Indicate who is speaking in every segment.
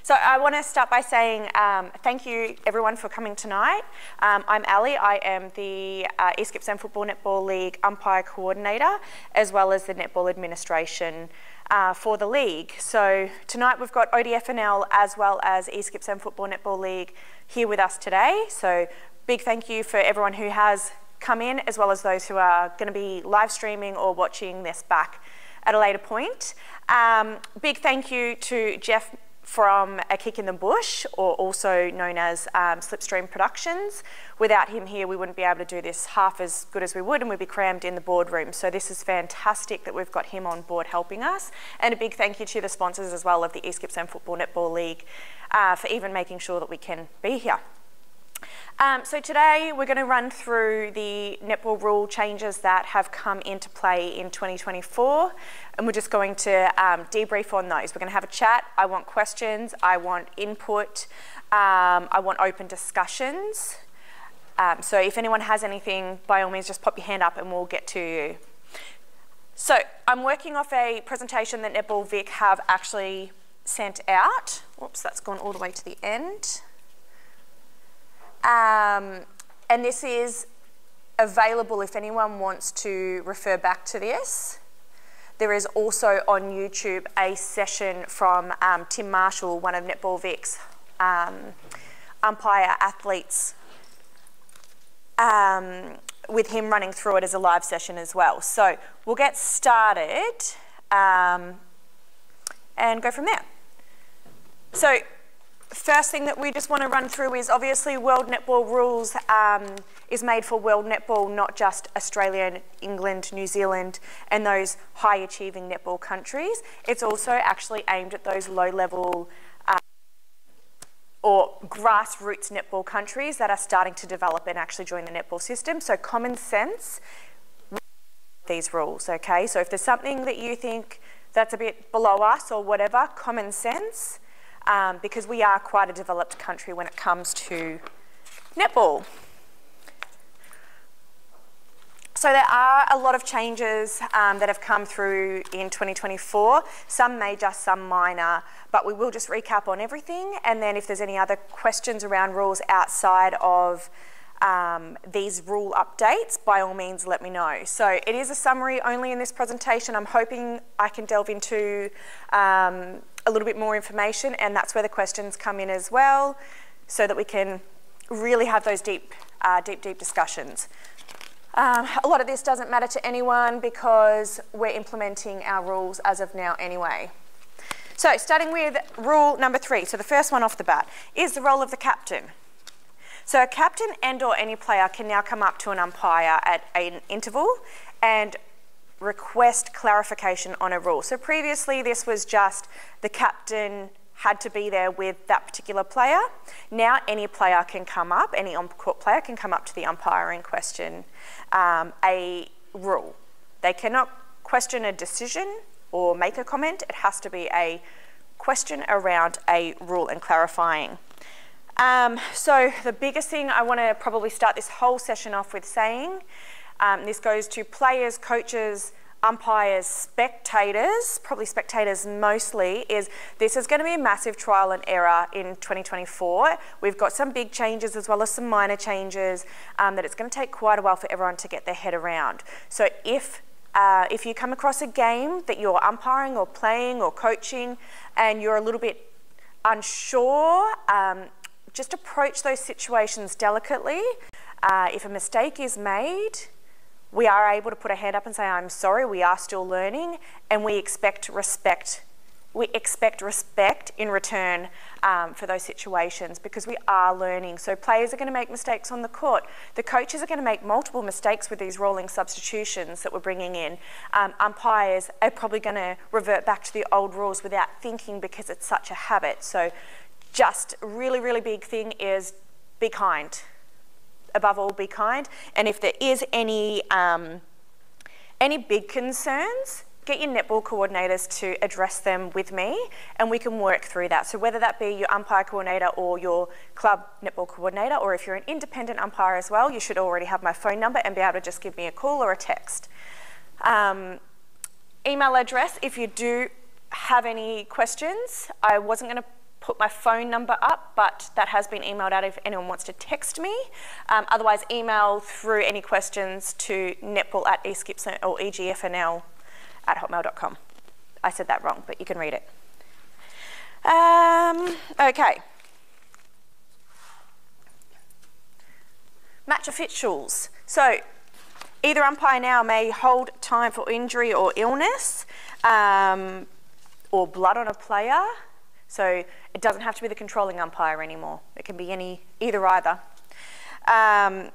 Speaker 1: So I want to start by saying thank you everyone for coming tonight. I'm Ali. I am the East Gippsland Football Netball League umpire coordinator, as well as the netball administration for the league. So tonight we've got ODFNL as well as East Gippsland Football Netball League here with us today. So big thank you for everyone who has come in, as well as those who are going to be live streaming or watching this back at a later point. Big thank you to Jeff from A Kick in the Bush, or also known as Slipstream Productions. Without him here, we wouldn't be able to do this half as good as we would, and we'd be crammed in the boardroom. So this is fantastic that we've got him on board helping us. And a big thank you to the sponsors as well of the East Gippsland Football Netball League for even making sure that we can be here. So today we're going to run through the netball rule changes that have come into play in 2024, and we're just going to debrief on those. We're going to have a chat. I want questions, I want input, I want open discussions. So if anyone has anything, by all means just pop your hand up and we'll get to you. So I'm working off a presentation that Netball Vic have actually sent out. Whoops, that's gone all the way to the end. And this is available if anyone wants to refer back to this. There is also on YouTube a session from Tim Marshall, one of Netball Vic's umpire athletes, with him running through it as a live session as well. So we'll get started and go from there. So first thing that we just want to run through is obviously World Netball Rules is made for World Netball, not just Australia, England, New Zealand, and those high achieving netball countries. It's also actually aimed at those low level or grassroots netball countries that are starting to develop and actually join the netball system. So common sense, these rules, okay? So if there's something that you think that's a bit below us or whatever, common sense, because we are quite a developed country when it comes to netball. So there are a lot of changes that have come through in 2024, some major, some minor, but we will just recap on everything, and then if there's any other questions around rules outside of these rule updates, by all means let me know. So it is a summary only in this presentation. I'm hoping I can delve into a little bit more information, and that's where the questions come in as well, so that we can really have those deep discussions. A lot of this doesn't matter to anyone because we're implementing our rules as of now anyway. So starting with rule number 3, so the first one off the bat, is the role of the captain. So a captain and/or any player can now come up to an umpire at an interval and request clarification on a rule. So previously this was just the captain had to be there with that particular player. Now any player can come up, any on-court player can come up to the umpire and question a rule. They cannot question a decision or make a comment. It has to be a question around a rule and clarifying. So the biggest thing I want to probably start this whole session off with saying, this goes to players, coaches, umpires, spectators, probably spectators mostly, is this is going to be a massive trial and error in 2024. We've got some big changes as well as some minor changes that it's going to take quite a while for everyone to get their head around. So if you come across a game that you're umpiring or playing or coaching and you're a little bit unsure, just approach those situations delicately. If a mistake is made, we are able to put a hand up and say, I'm sorry, we are still learning, and we expect respect. We expect respect in return for those situations because we are learning. So players are going to make mistakes on the court. The coaches are going to make multiple mistakes with these rolling substitutions that we're bringing in. Umpires are probably going to revert back to the old rules without thinking because it's such a habit. So just really, really big thing is be kind. Above all, be kind. And if there is any big concerns, get your netball coordinators to address them with me and we can work through that. So whether that be your umpire coordinator or your club netball coordinator, or if you're an independent umpire as well, you should already have my phone number and be able to just give me a call or a text. Email address, if you do have any questions, I wasn't going to put my phone number up, but that has been emailed out if anyone wants to text me. Otherwise, email through any questions to netball@egipson or egfnl@hotmail.com. I said that wrong, but you can read it. Okay. Match officials. So either umpire now may hold time for injury or illness, or blood on a player. So it doesn't have to be the controlling umpire anymore. It can be either. And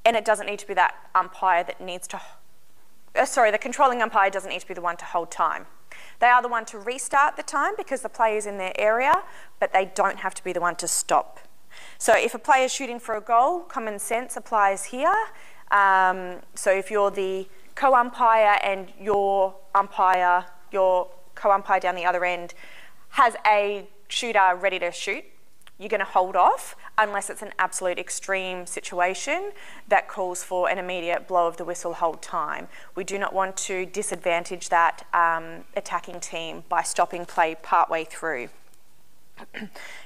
Speaker 1: it doesn't need to be that umpire that needs to, the controlling umpire doesn't need to be the one to hold time. They are the one to restart the time because the play is in their area, but they don't have to be the one to stop. So if a player is shooting for a goal, common sense applies here. So if you're the co-umpire and your co-umpire down the other end has a shooter ready to shoot, you're going to hold off unless it's an absolute extreme situation that calls for an immediate blow of the whistle hold time. We do not want to disadvantage that attacking team by stopping play partway through.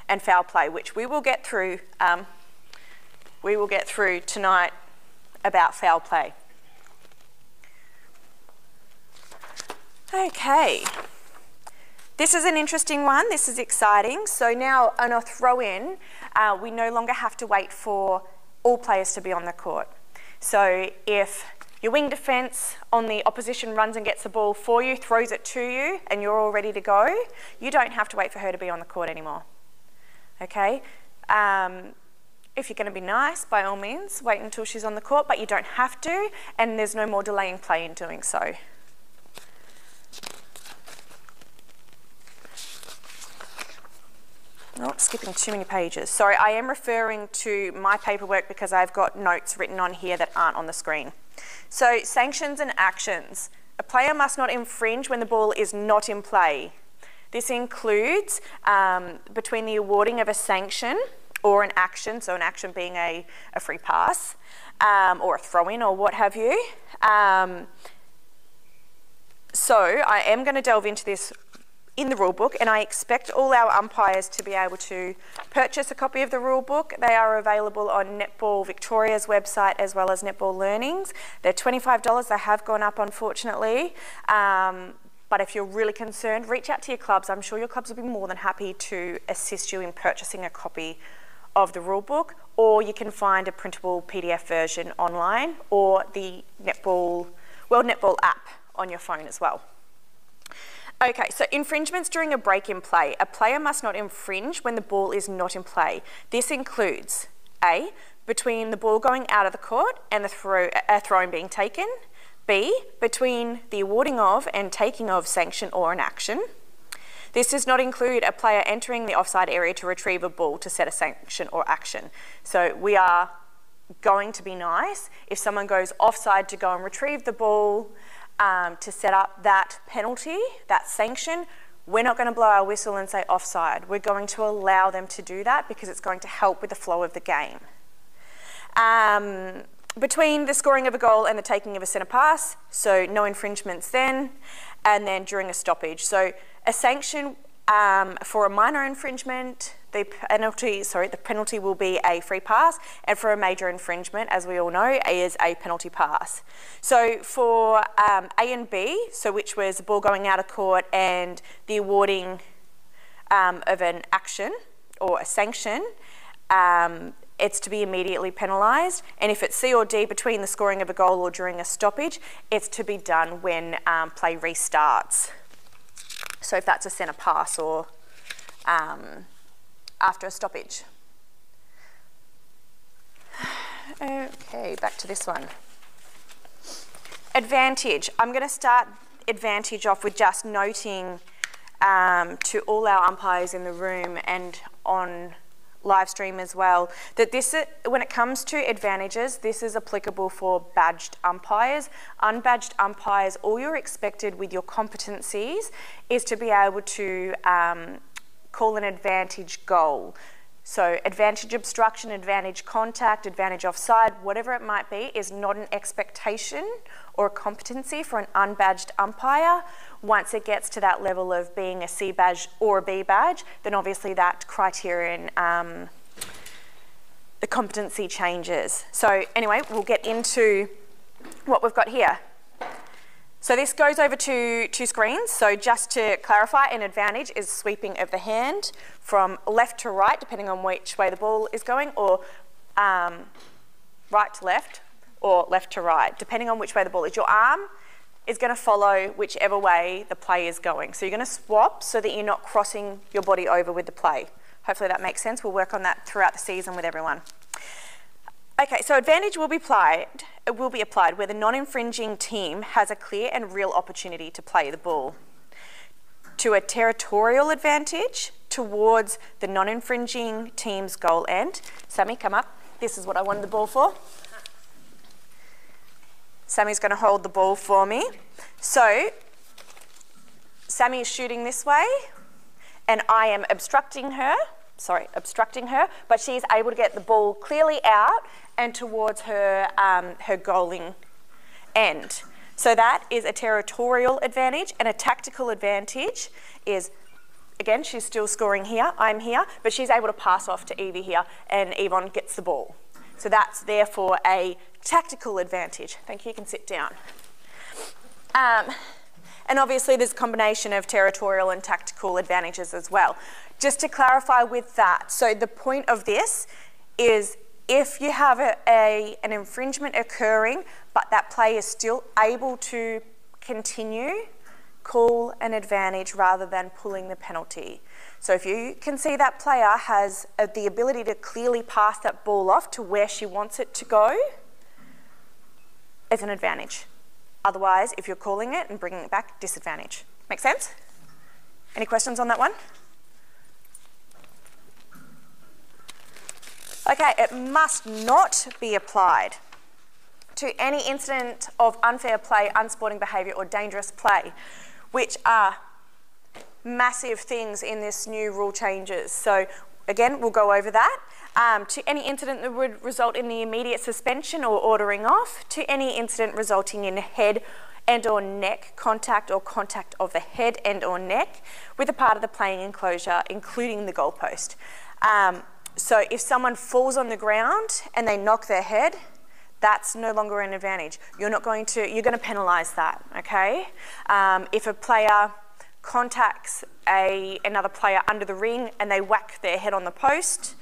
Speaker 1: And foul play, which we will get through tonight about foul play. Okay. This is an interesting one. This is exciting. So now on a throw-in, we no longer have to wait for all players to be on the court. So if your wing defence on the opposition runs and gets the ball for you, throws it to you, and you're all ready to go, you don't have to wait for her to be on the court anymore. Okay? If you're going to be nice, by all means, wait until she's on the court, but you don't have to, and there's no more delaying play in doing so. Oh, skipping too many pages. Sorry, I am referring to my paperwork because I've got notes written on here that aren't on the screen. So, sanctions and actions. A player must not infringe when the ball is not in play. This includes between the awarding of a sanction or an action, so an action being a free pass or a throw-in or what have you. So I am going to delve into this in the rule book, and I expect all our umpires to be able to purchase a copy of the rule book. They are available on Netball Victoria's website as well as Netball Learnings. They're $25. They have gone up, unfortunately. But if you're really concerned, reach out to your clubs. I'm sure your clubs will be more than happy to assist you in purchasing a copy of the rule book, or you can find a printable PDF version online or the World Netball app on your phone as well. Okay, so infringements during a break in play. A player must not infringe when the ball is not in play. This includes A, between the ball going out of the court and the throw-in being taken. B, between the awarding of and taking of sanction or an action. This does not include a player entering the offside area to retrieve a ball to set a sanction or action. So we are going to be nice if someone goes offside to go and retrieve the ball to set up that penalty, that sanction. We're not going to blow our whistle and say offside. We're going to allow them to do that because it's going to help with the flow of the game. Between the scoring of a goal and the taking of a centre pass, so no infringements then, and then during a stoppage. So a sanction for a minor infringement, the penalty will be a free pass, and for a major infringement, as we all know, is a penalty pass. So for A and B, so which was the ball going out of court and the awarding of an action or a sanction, it's to be immediately penalised. And if it's C or D, between the scoring of a goal or during a stoppage, it's to be done when play restarts. So if that's a centre pass or after a stoppage. Okay, back to this one. Advantage. I'm going to start advantage off with just noting to all our umpires in the room and on live stream as well, that this, when it comes to advantages, this is applicable for badged umpires. Unbadged umpires, all you're expected with your competencies is to be able to call an advantage goal. So advantage obstruction, advantage contact, advantage offside, whatever it might be, is not an expectation or a competency for an unbadged umpire. Once it gets to that level of being a C badge or a B badge, then obviously that criterion, the competency changes. So anyway, we'll get into what we've got here. So this goes over to two screens. So just to clarify, an advantage is sweeping of the hand from left to right, depending on which way the ball is going, or right to left, or left to right, depending on which way the ball is. Your arm is going to follow whichever way the play is going. So you're going to swap so that you're not crossing your body over with the play. Hopefully that makes sense. We'll work on that throughout the season with everyone. Okay, so advantage will be applied where the non-infringing team has a clear and real opportunity to play the ball. To a territorial advantage towards the non-infringing team's goal end. Sammy, come up. This is what I wanted the ball for. Sammy's going to hold the ball for me. So, Sammy is shooting this way, and I am obstructing her, but she's able to get the ball clearly out and towards her, her goaling end. So that is a territorial advantage, and a tactical advantage is, again, she's still scoring here, I'm here, but she's able to pass off to Evie here, and Yvonne gets the ball. So that's therefore a tactical advantage. Thank you, you can sit down. And obviously there's a combination of territorial and tactical advantages as well. Just to clarify with that, so the point of this is if you have an infringement occurring, but that player is still able to continue, call an advantage rather than pulling the penalty. So if you can see that player has the ability to clearly pass that ball off to where she wants it to go, it's an advantage. Otherwise, if you're calling it and bringing it back, disadvantage. Make sense? Any questions on that one? Okay, it must not be applied to any incident of unfair play, unsporting behaviour or dangerous play, which are massive things in this new rule changes. So again, we'll go over that. To any incident that would result in the immediate suspension or ordering off, to any incident resulting in head and or neck contact or contact of the head and or neck with a part of the playing enclosure, including the goalpost. So if someone falls on the ground and they knock their head, that's no longer an advantage. You're going to penalise that, okay? If a player contacts another player under the ring and they whack their head on the post,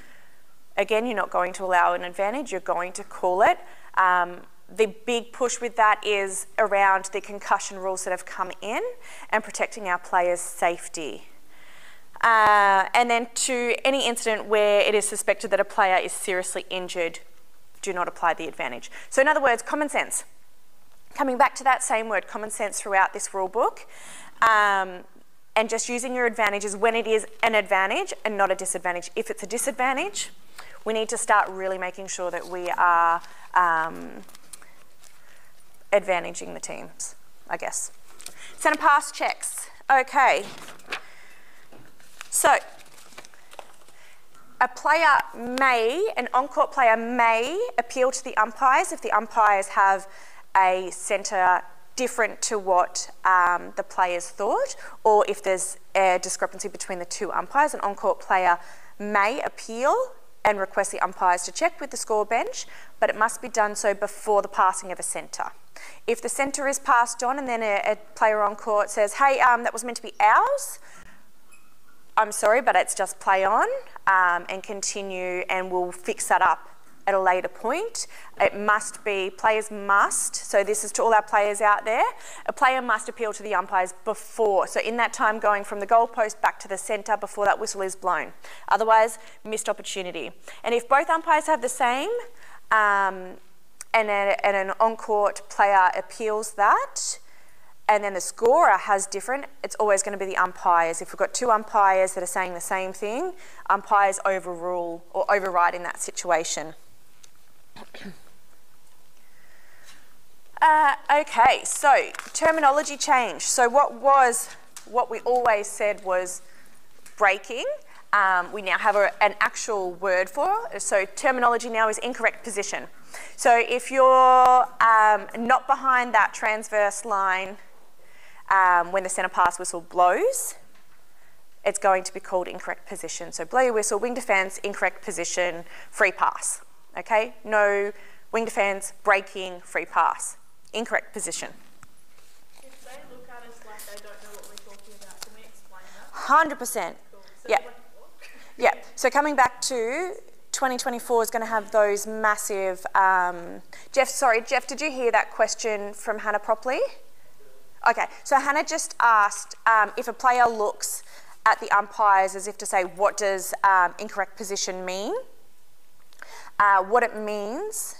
Speaker 1: again, you're not going to allow an advantage, you're going to call it. The big push with that is around the concussion rules that have come in and protecting our players' safety. And then to any incident where it is suspected that a player is seriously injured, do not apply the advantage. So in other words, common sense. Coming back to that same word, common sense throughout this rule book, and just using your advantages when it is an advantage and not a disadvantage. If it's a disadvantage, we need to start really making sure that we are advantaging the teams, I guess. Centre pass checks. Okay. So, an on-court player may appeal to the umpires if the umpires have a centre different to what the players thought, or if there's a discrepancy between the two umpires. An on-court player may appeal and request the umpires to check with the score bench, but it must be done so before the passing of a centre. If the centre is passed on and then a player on court says, hey, that was meant to be ours, I'm sorry, but it's just play on and continue, and we'll fix that up at a later point. It must be, players must, so this is to all our players out there, a player must appeal to the umpires before. So in that time going from the goalpost back to the centre before that whistle is blown. Otherwise, missed opportunity. And if both umpires have the same, and an on-court player appeals that, and then the scorer has different, it's always going to be the umpires. If we've got two umpires that are saying the same thing, umpires overrule or override in that situation. Okay, so terminology change. So what we always said was breaking. We now have an actual word for. So terminology now is incorrect position. So if you're not behind that transverse line, when the centre pass whistle blows, it's going to be called incorrect position. So blow your whistle, wing defence, incorrect position, free pass. Okay? No wing defence, breaking, free pass. Incorrect position.
Speaker 2: If they look at us like they don't know what we're talking about, can we explain that?
Speaker 1: 100%.
Speaker 2: Cool. So
Speaker 1: Yeah.
Speaker 2: Like,
Speaker 1: Yeah. So coming back to 2024 is going to have those massive... Jeff, did you hear that question from Hannah properly? Okay. So Hannah just asked if a player looks at the umpires as if to say, what does incorrect position mean? What it means...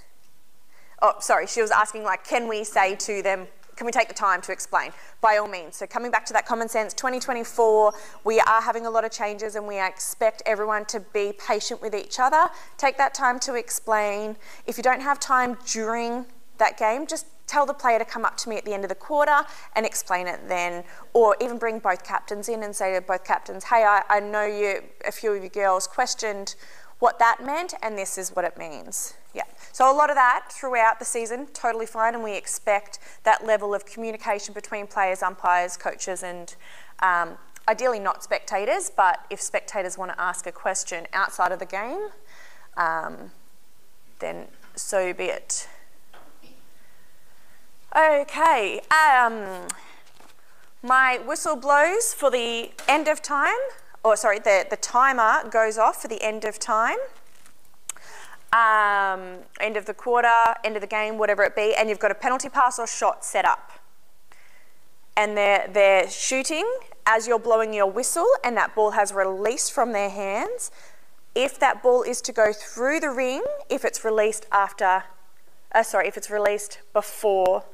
Speaker 1: Oh, sorry, she was asking, like, can we say to them, can we take the time to explain? By all means. So coming back to that common sense, 2024, we are having a lot of changes and we expect everyone to be patient with each other. Take that time to explain. If you don't have time during that game, just tell the player to come up to me at the end of the quarter and explain it then. Or even bring both captains in and say to both captains, hey, I know a few of you girls questioned what that meant and this is what it means. Yeah. So a lot of that throughout the season, totally fine, and we expect that level of communication between players, umpires, coaches, and ideally not spectators, but if spectators want to ask a question outside of the game, then so be it. Okay, my whistle blows for the end of time, or sorry, the timer goes off for the end of time. End of the quarter, end of the game, whatever it be, and you've got a penalty pass or shot set up. And they're shooting as you're blowing your whistle and that ball has released from their hands. If that ball is to go through the ring, if it's released if it's released before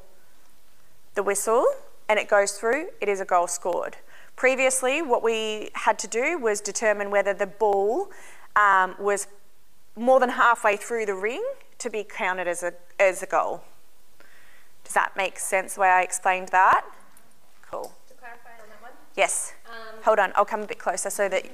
Speaker 1: the whistle and it goes through, it is a goal scored. Previously, what we had to do was determine whether the ball was more than halfway through the ring to be counted as a goal. Does that make sense the way I explained that? Cool.
Speaker 2: to clarify on that one.
Speaker 1: Yes. Hold on, I'll come a bit closer so that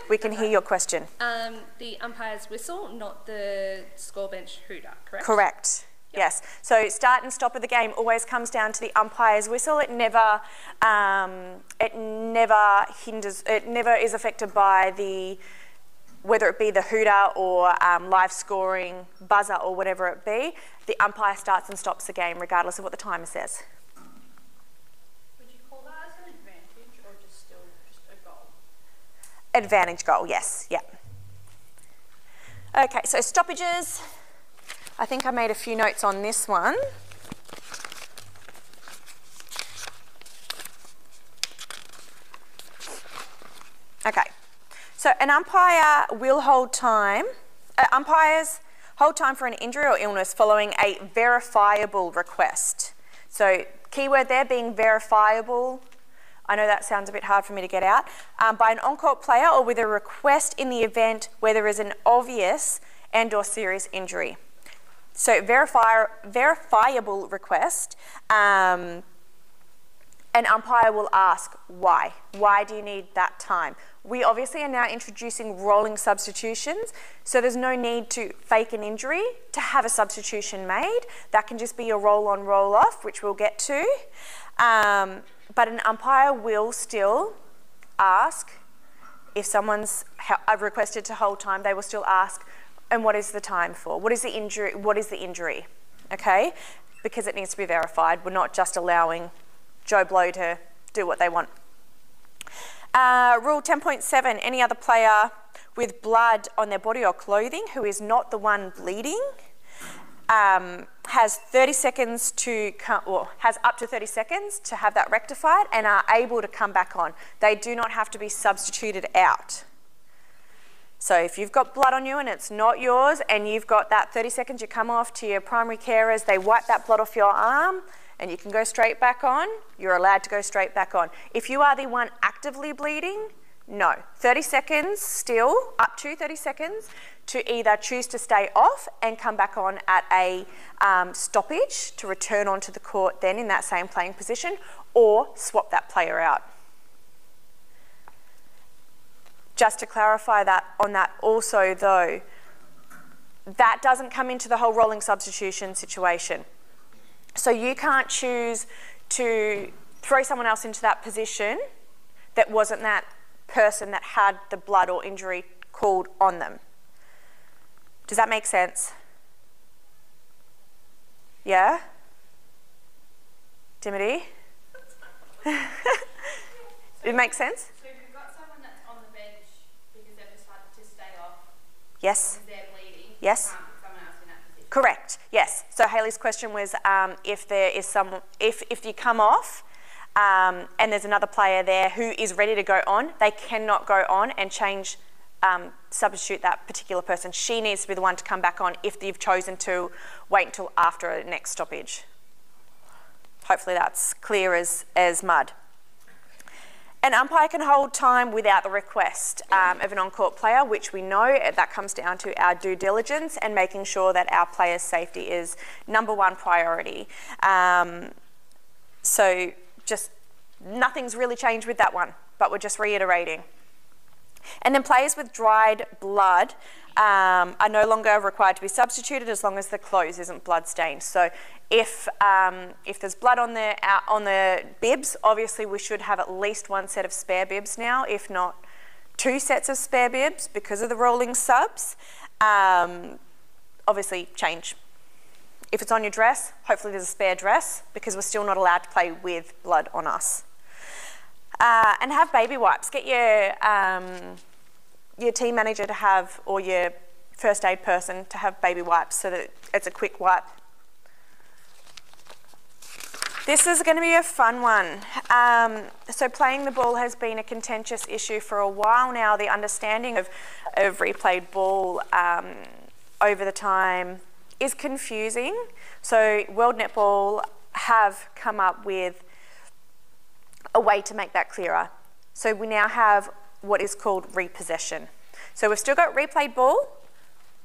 Speaker 1: we can hear your question.
Speaker 2: The umpire's whistle, not the score bench hooter, correct?
Speaker 1: Correct. Yep. Yes. So start and stop of the game always comes down to the umpire's whistle. It never hinders. It never is affected by whether it be the hooter or live scoring, buzzer or whatever it be. The umpire starts and stops the game regardless of what the timer says.
Speaker 2: Would you call that as an advantage or just a goal?
Speaker 1: Advantage goal, yes. Yeah. Okay, so stoppages. I think I made a few notes on this one. Okay. So an umpire will hold time. Umpires hold time for an injury or illness following a verifiable request. So keyword there being verifiable. I know that sounds a bit hard for me to get out. By an on-court player or with a request in the event where there is an obvious and or serious injury. So verifiable request. An umpire will ask why. Why do you need that time? We obviously are now introducing rolling substitutions, so there's no need to fake an injury to have a substitution made. That can just be a roll on, roll off, which we'll get to. But an umpire will still ask, if someone's requested to hold time, they will still ask, and what is the time for? What is the injury? What is the injury? Okay? Because it needs to be verified. We're not just allowing Joe Blow to do what they want. Rule 10.7, any other player with blood on their body or clothing who is not the one bleeding has 30 seconds to has up to 30 seconds to have that rectified and are able to come back on. They do not have to be substituted out. So if you've got blood on you and it's not yours and you've got that 30 seconds, you come off to your primary carers, they wipe that blood off your arm, and you can go straight back on, you're allowed to go straight back on. If you are the one actively bleeding, no. 30 seconds still, up to 30 seconds, to either choose to stay off and come back on at a stoppage to return onto the court then in that same playing position, or swap that player out. Just to clarify that on that also though, that doesn't come into the whole rolling substitution situation. So you can't choose to throw someone else into that position that wasn't that person that had the blood or injury called on them. Does that make sense? Yeah? Dimity? It makes sense?
Speaker 2: So if you've got someone that's on the bench because they've decided to stay off,
Speaker 1: Yes.
Speaker 2: because they're bleeding,
Speaker 1: Yes.
Speaker 2: you can't put someone else in that position.
Speaker 1: Correct. Yes. So Hayley's question was if there is if you come off and there's another player there who is ready to go on, they cannot go on and change, substitute that particular person. She needs to be the one to come back on if you've chosen to wait until after the next stoppage. Hopefully that's clear as mud. An umpire can hold time without the request of an on-court player, which we know that comes down to our due diligence and making sure that our players' safety is #1 priority. So just nothing's really changed with that one, but we're just reiterating. And then players with dried blood are no longer required to be substituted as long as the clothes isn't blood stained. So if there's blood on the bibs, obviously we should have at least one set of spare bibs now, if not 2 sets of spare bibs because of the rolling subs. Obviously change. If it's on your dress, hopefully there's a spare dress because we're still not allowed to play with blood on us. And have baby wipes. Get your team manager to have, or your first aid person to have baby wipes so that it's a quick wipe. This is going to be a fun one. So playing the ball has been a contentious issue for a while now. The understanding of replayed ball over the time is confusing. So World Netball have come up with a way to make that clearer. So we now have what is called repossession. So we've still got replayed ball,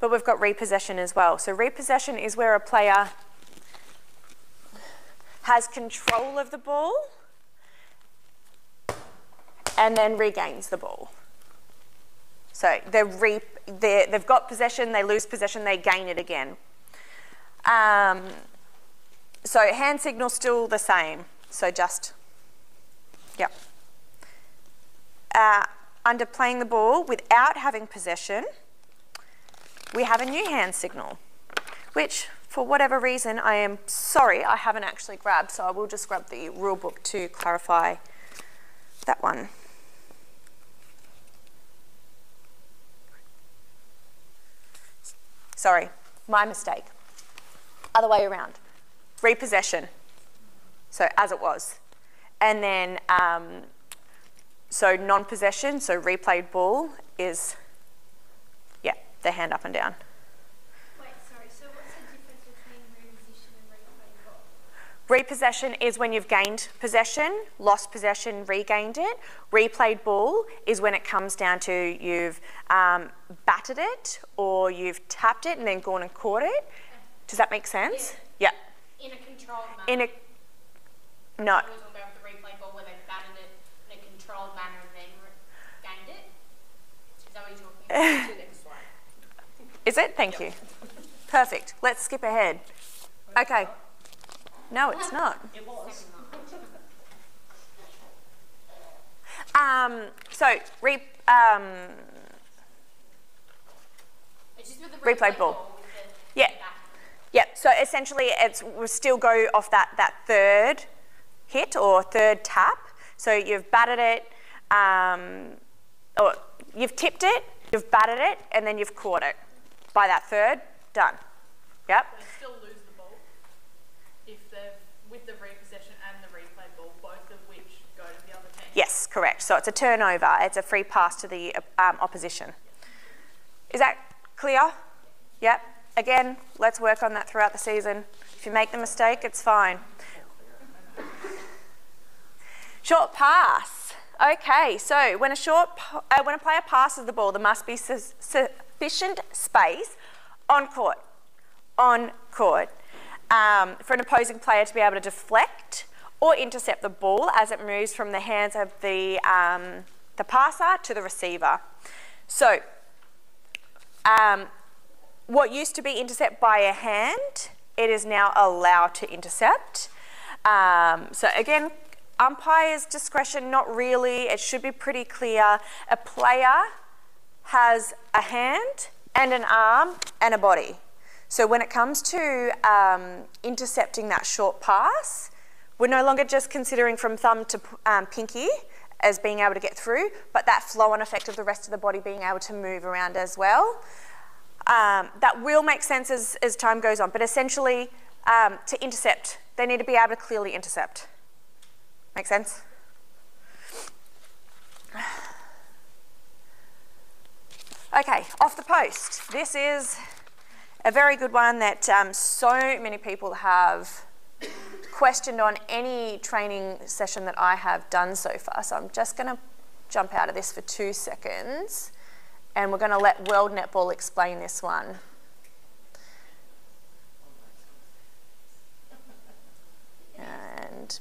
Speaker 1: but we've got repossession as well. So repossession is where a player has control of the ball and then regains the ball. So they've got possession, they lose possession, they gain it again. So hand signal's still the same. So just, yep. Under playing the ball without having possession, we have a new hand signal, which for whatever reason, I am sorry, I haven't actually grabbed, so I will just grab the rule book to clarify that one. Sorry, my mistake. Other way around. Repossession, so as it was. And then, so non-possession, so replayed ball is, yeah, the hand up and down.
Speaker 2: Wait, sorry, so what's the difference between repossession and replayed ball?
Speaker 1: Repossession is when you've gained possession, lost possession, regained it. Replayed ball is when it comes down to you've batted it or you've tapped it and then gone and caught it. Does that make sense? Yeah.
Speaker 2: In a controlled manner.
Speaker 1: No.
Speaker 2: I was talking about the replayed ball where they batted it in a controlled manner and then gained it. Is that what you're talking about? To the next slide.
Speaker 1: Is it? Thank you. Perfect. Let's skip ahead. Okay. No, it's not.
Speaker 2: It was.
Speaker 1: So,
Speaker 2: It's just with the
Speaker 1: replayed ball.
Speaker 2: with the
Speaker 1: Yeah.
Speaker 2: back.
Speaker 1: Yeah, so essentially we'll still go off that third hit or third tap. So you've batted it, or you've tipped it, you've batted it, and then you've caught it. By that third, done. Yep.
Speaker 3: They still lose the ball if they're with the repossession and the replay ball, both of which go to the other team.
Speaker 1: Yes, correct. So it's a turnover. It's a free pass to the opposition. Is that clear? Yep. Again, let's work on that throughout the season. If you make the mistake, it's fine. Short pass. Okay, so when a player passes the ball, there must be sufficient space on court for an opposing player to be able to deflect or intercept the ball as it moves from the hands of the passer to the receiver. So, what used to be intercept by a hand, it is now allowed to intercept. So again, umpire's discretion, not really. It should be pretty clear. A player has a hand and an arm and a body. So when it comes to intercepting that short pass, we're no longer just considering from thumb to pinky as being able to get through, but that flow-on effect of the rest of the body being able to move around as well. That will make sense as time goes on, but essentially to intercept, they need to be able to clearly intercept. Make sense? Okay, off the post. This is a very good one that so many people have questioned on any training session that I have done so far. So I'm just going to jump out of this for 2 seconds and we're going to let World Netball explain this one. And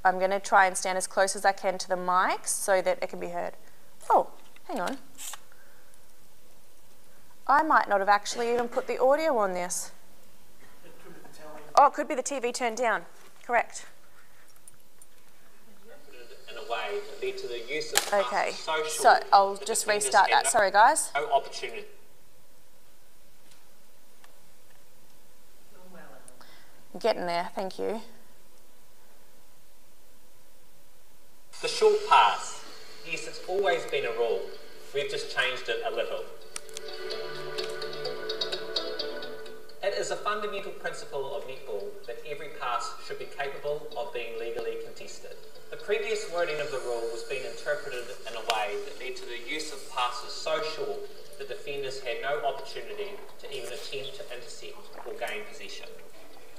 Speaker 1: I'm going to try and stand as close as I can to the mic so that it can be heard. Oh, hang on. I might not have actually even put the audio on this. Oh, it could be the TV turned down. Correct.
Speaker 4: In a way to lead to the use of
Speaker 1: okay,
Speaker 4: social,
Speaker 1: so I'll just restart that. Sorry, guys.
Speaker 4: No opportunity.
Speaker 1: I'm getting there, thank you.
Speaker 4: The short pass. Yes, it's always been a rule. We've just changed it a little. It is a fundamental principle of netball that every pass should be capable of being legally contested. The previous wording of the rule was being interpreted in a way that led to the use of passes so short that defenders had no opportunity to even attempt to intercept or gain possession.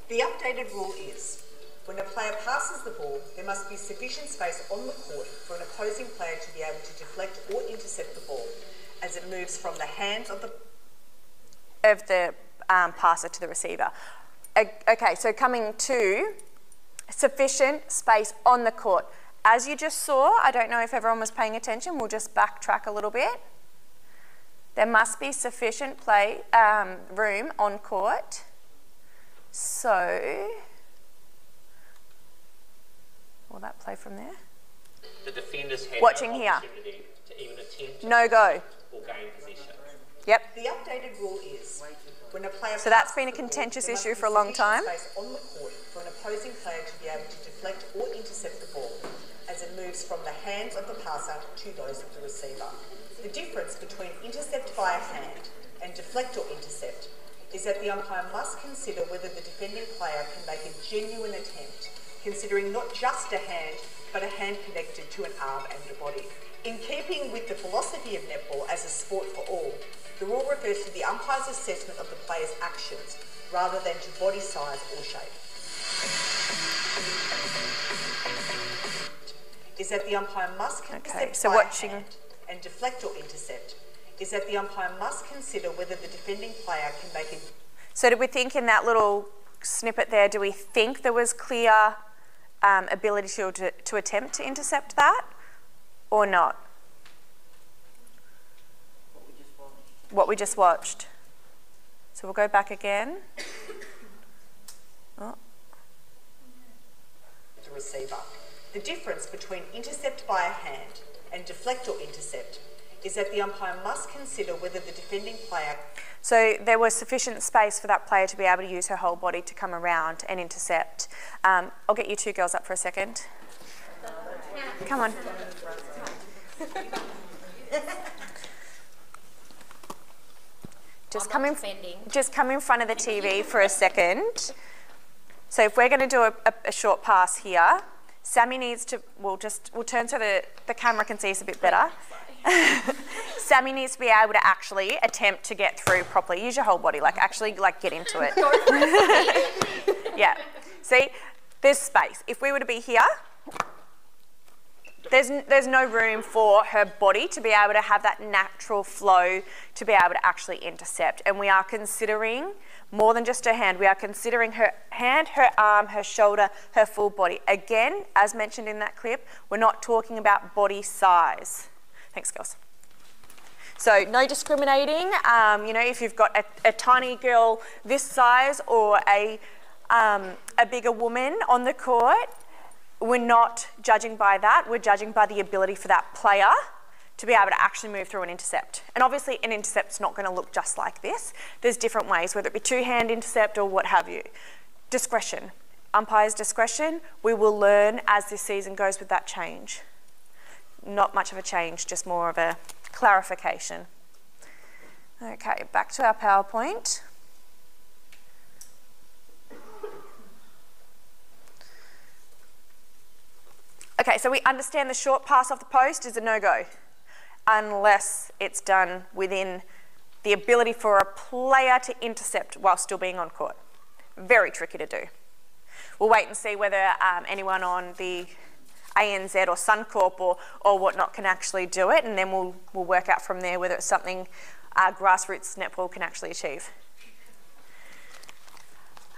Speaker 5: The updated rule is, when a player passes the ball, there must be sufficient space on the court for an opposing player to be able to deflect or intercept the ball as it moves from the hands of the
Speaker 1: passer to the receiver. Okay, so coming to sufficient space on the court. As you just saw, I don't know if everyone was paying attention, we'll just backtrack a little bit. There must be sufficient room on court. So, will that play from there?
Speaker 4: The defenders had
Speaker 1: Watching
Speaker 4: no
Speaker 1: here.
Speaker 4: opportunity to even attempt to
Speaker 1: No go.
Speaker 4: or gain possession.
Speaker 1: Yep.
Speaker 5: The updated rule is, when a player
Speaker 1: So that's been a
Speaker 5: passes the ball,
Speaker 1: contentious
Speaker 5: there must
Speaker 1: issue
Speaker 5: be
Speaker 1: for a long
Speaker 5: sufficient
Speaker 1: time.
Speaker 5: space on the court for an opposing player to be able to deflect or intercept the ball as it moves from the hands of the passer to those of the receiver. The difference between intercept by a hand and deflect or intercept is that the umpire must consider whether the defending player can make a genuine attempt, considering not just a hand, but a hand connected to an arm and a body. In keeping with the philosophy of netball as a sport for all, the rule refers to the umpire's assessment of the player's actions rather than to body size or shape. Is that the umpire must intercept by a hand and deflect or intercept, is that the umpire must consider whether the defending player can make a...
Speaker 1: So did we think in that little snippet there, do we think there was clear ability to attempt to intercept that or not? What we just watched. So we'll go back again. Oh.
Speaker 5: The receiver. The difference between intercept by a hand and deflect or intercept is that the umpire must consider whether the defending player...
Speaker 1: So there was sufficient space for that player to be able to use her whole body to come around and intercept. I'll get you two girls up for a second. Come on. Just come in front of the TV for a second. So if we're going to do a short pass here, Sammy needs to, we'll turn so the camera can see us a bit better. Sammy needs to be able to actually attempt to get through properly. Use your whole body, actually get into it. Yeah. See, there's space. If we were to be here, there's no room for her body to be able to have that natural flow to be able to actually intercept. And we are considering more than just her hand. We are considering her hand, her arm, her shoulder, her full body. Again, as mentioned in that clip, we're not talking about body size. Thanks, girls. So no discriminating. If you've got a tiny girl this size or a bigger woman on the court, we're not judging by that, we're judging by the ability for that player to be able to actually move through an intercept. And obviously an intercept's not going to look just like this. There's different ways, whether it be two-hand intercept or what have you. Discretion. Umpire's discretion, we will learn as this season goes with that change. Not much of a change, just more of a clarification. Okay, back to our PowerPoint. Okay, so we understand the short pass off the post is a no-go unless it's done within the ability for a player to intercept while still being on court. Very tricky to do. We'll wait and see whether anyone on the ANZ or Suncorp or whatnot can actually do it, and then we'll work out from there whether it's something grassroots netball can actually achieve.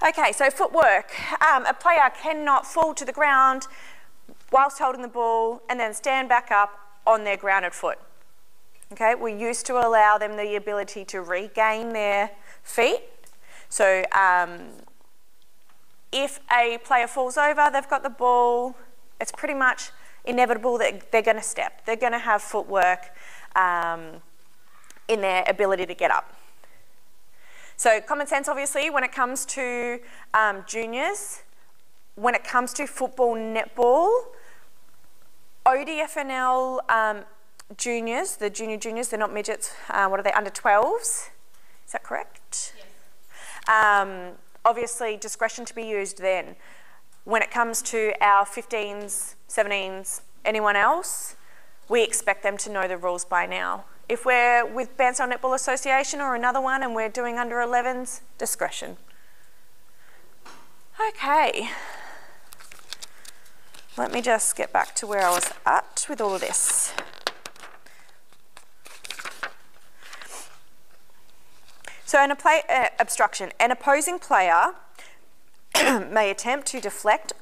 Speaker 1: Okay, so footwork. A player cannot fall to the ground whilst holding the ball and then stand back up on their grounded foot. Okay, we used to allow them the ability to regain their feet. So if a player falls over, they've got the ball, it's pretty much inevitable that they're going to step. They're going to have footwork in their ability to get up. So common sense, obviously, when it comes to juniors, when it comes to football netball, ODFNL juniors, the juniors, they're not midgets, what are they, under 12s? Is that correct? Yes. Obviously, discretion to be used then. When it comes to our 15s, 17s, anyone else, we expect them to know the rules by now. If we're with Bankstown Netball Association or another one and we're doing under 11s, discretion. Okay. Let me just get back to where I was at with all of this. So in obstruction, an opposing player may attempt to deflect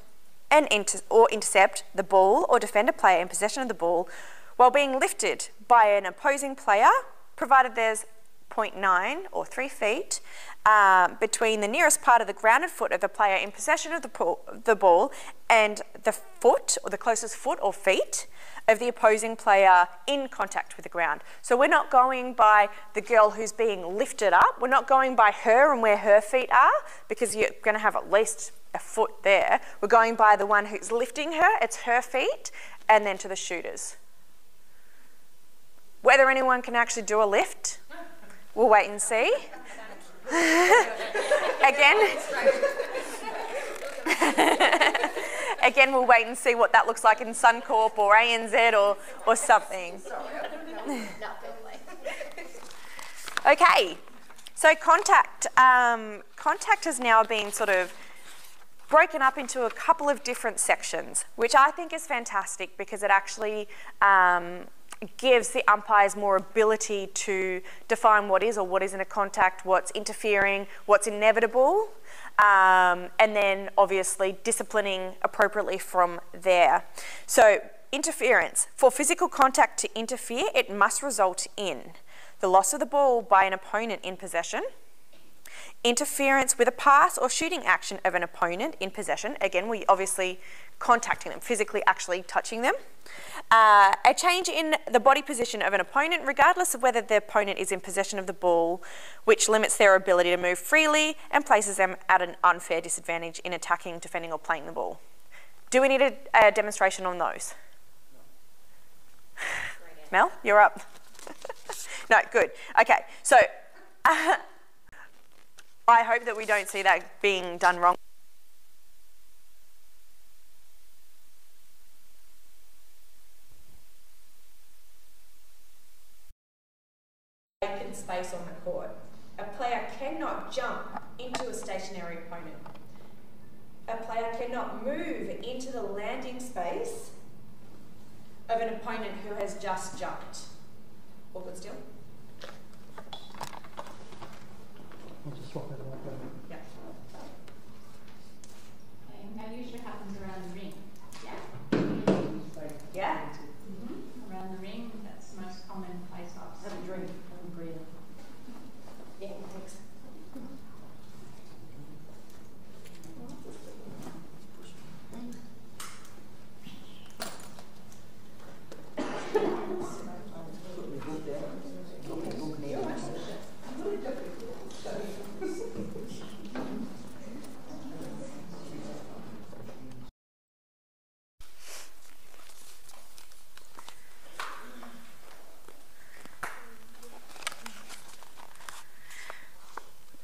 Speaker 1: or intercept the ball or defend a player in possession of the ball while being lifted by an opposing player, provided there's 0.9 or 3 feet between the nearest part of the grounded foot of the player in possession of the ball and the foot, or the closest foot or feet of the opposing player in contact with the ground. So we're not going by the girl who's being lifted up. We're not going by her and where her feet are, because you're going to have at least a foot there. We're going by the one who's lifting her. It's her feet, and then to the shooters. Whether anyone can actually do a lift, we'll wait and see. Again, we'll wait and see what that looks like in Suncorp or ANZ or something. Okay, so contact. Contact has now been sort of broken up into a couple of different sections, which I think is fantastic because it actually gives the umpires more ability to define what is or what isn't a contact, what's interfering, what's inevitable, and then obviously disciplining appropriately from there. So interference. For physical contact to interfere, it must result in the loss of the ball by an opponent in possession, interference with a pass or shooting action of an opponent in possession. Again, we obviously contacting them, physically actually touching them. A change in the body position of an opponent, regardless of whether the opponent is in possession of the ball, which limits their ability to move freely and places them at an unfair disadvantage in attacking, defending, or playing the ball. Do we need a demonstration on those? Mel, you're up. No, good. Okay, so I hope that we don't see that being done wrong. Vacant space on the court. A player cannot jump into a stationary opponent. A player cannot move into the landing space of an opponent who has just jumped. All good still?
Speaker 6: I'll just swap it like that.
Speaker 1: Yeah.
Speaker 2: Okay, that usually happens around the ring.
Speaker 1: Yeah?
Speaker 2: Around the ring, that's the most common place-offs.
Speaker 1: Have a drink. Have a breather. Yeah, thanks.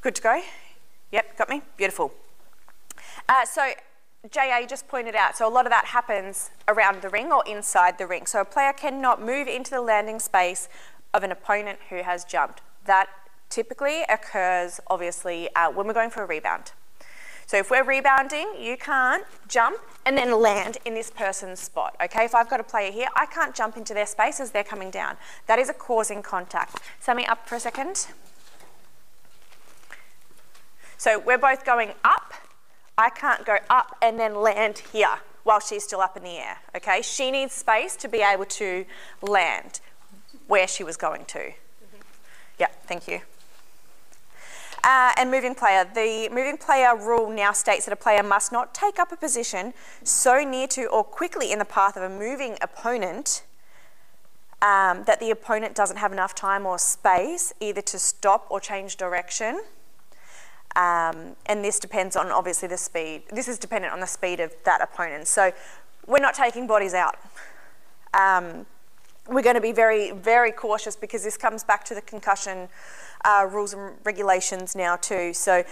Speaker 1: Good to go? Yep, got me? Beautiful. So JA just pointed out, so a lot of that happens around the ring or inside the ring. So a player cannot move into the landing space of an opponent who has jumped. That typically occurs, obviously, when we're going for a rebound. So if we're rebounding, you can't jump and then land in this person's spot, okay? If I've got a player here, I can't jump into their space as they're coming down. That is a causing contact. Sammy, up for a second. So we're both going up. I can't go up and then land here while she's still up in the air, okay? She needs space to be able to land where she was going to. Yeah, thank you. And moving player. The moving player rule now states that a player must not take up a position so near to or quickly in the path of a moving opponent that the opponent doesn't have enough time or space either to stop or change direction. And this depends on, obviously, the speed. This is dependent on the speed of that opponent. So we're not taking bodies out. We're going to be very, very cautious because this comes back to the concussion rules and regulations now too. So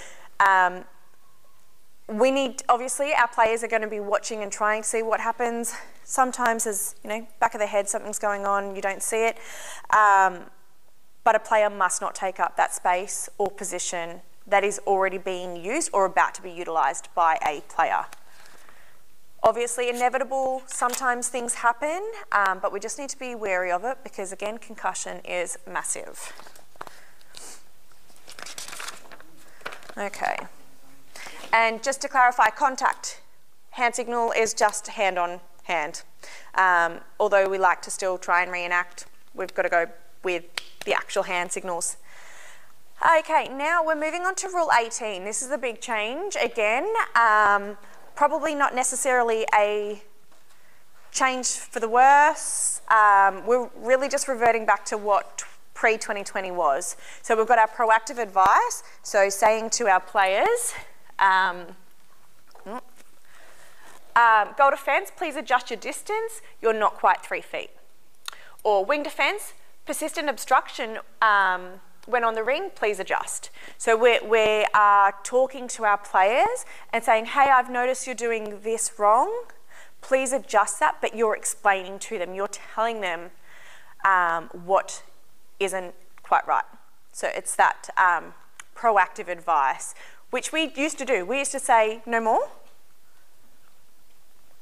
Speaker 1: we need, obviously, our players are going to be watching and trying to see what happens. Sometimes as, you know, back of the head, something's going on, you don't see it. But a player must not take up that space or position that is already being used or about to be utilised by a player. Obviously inevitable, sometimes things happen, but we just need to be wary of it because, again, concussion is massive. Okay. And just to clarify, contact, hand signal is just hand on hand. Although we like to still try and reenact, we've got to go with the actual hand signals. Okay, now we're moving on to Rule 18. This is the big change again. Probably not necessarily a change for the worse. We're really just reverting back to what pre-2020 was. So we've got our proactive advice, so saying to our players, goal defence, please adjust your distance, you're not quite 3 feet. Or wing defence, persistent obstruction when on the ring, please adjust. So we are talking to our players and saying, hey, I've noticed you're doing this wrong. Please adjust that, but you're explaining to them. You're telling them what isn't quite right. So it's that proactive advice, which we used to do. We used to say, no more,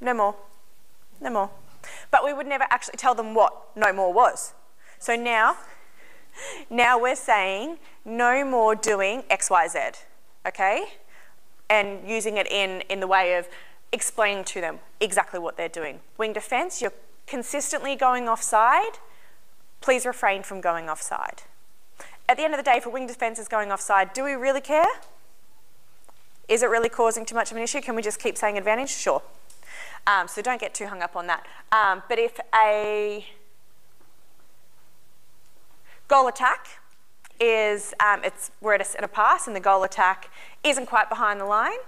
Speaker 1: no more, no more. But we would never actually tell them what no more was. So now we're saying no more doing X, Y, Z, okay? And using it in the way of explaining to them exactly what they're doing. Wing defence, you're consistently going offside. Please refrain from going offside. At the end of the day, if a wing defence is going offside, do we really care? Is it really causing too much of an issue? Can we just keep saying advantage? Sure. So don't get too hung up on that. But if a goal attack is, we're at a pass and the goal attack isn't quite behind the line,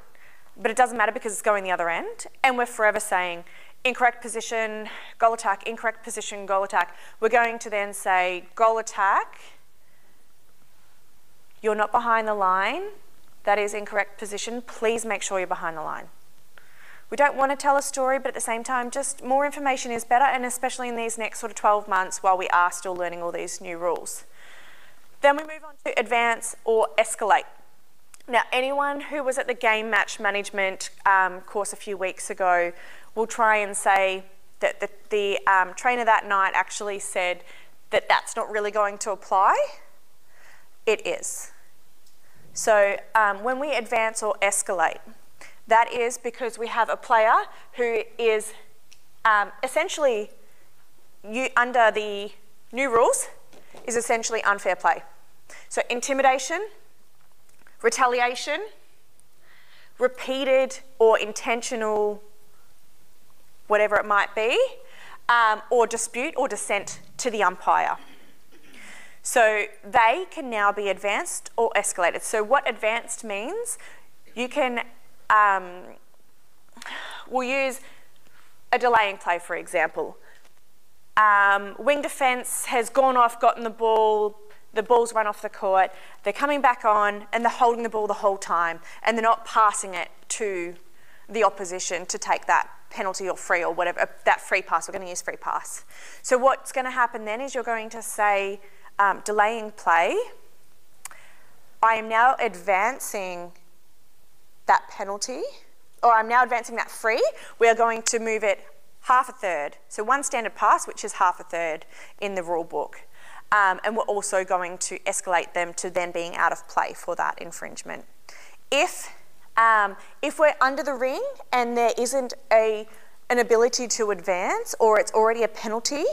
Speaker 1: but it doesn't matter because it's going the other end, and we're forever saying incorrect position, goal attack, incorrect position, goal attack. We're going to then say goal attack, you're not behind the line, that is incorrect position, please make sure you're behind the line. We don't want to tell a story, but at the same time, just more information is better, and especially in these next sort of 12 months while we are still learning all these new rules. Then we move on to advance or escalate. Now, anyone who was at the game match management course a few weeks ago will try and say that the trainer that night actually said that that's not really going to apply. It is. So when we advance or escalate, that is because we have a player who is essentially, under the new rules, is essentially unfair play. So intimidation, retaliation, repeated or intentional, whatever it might be, or dispute or dissent to the umpire. So they can now be advanced or escalated. So what advanced means, you can, we'll use a delaying play, for example. Wing defence has gone off, gotten the ball, the ball's run off the court, they're coming back on and they're holding the ball the whole time and they're not passing it to the opposition to take that penalty or free or whatever, that free pass. We're going to use free pass. So what's going to happen then is you're going to say, delaying play, I am now advancing that penalty, or I'm now advancing that free. We are going to move it half a third. So one standard pass, which is half a third in the rule book. And we're also going to escalate them to then being out of play for that infringement. If we're under the ring and there isn't an ability to advance, or it's already a penalty,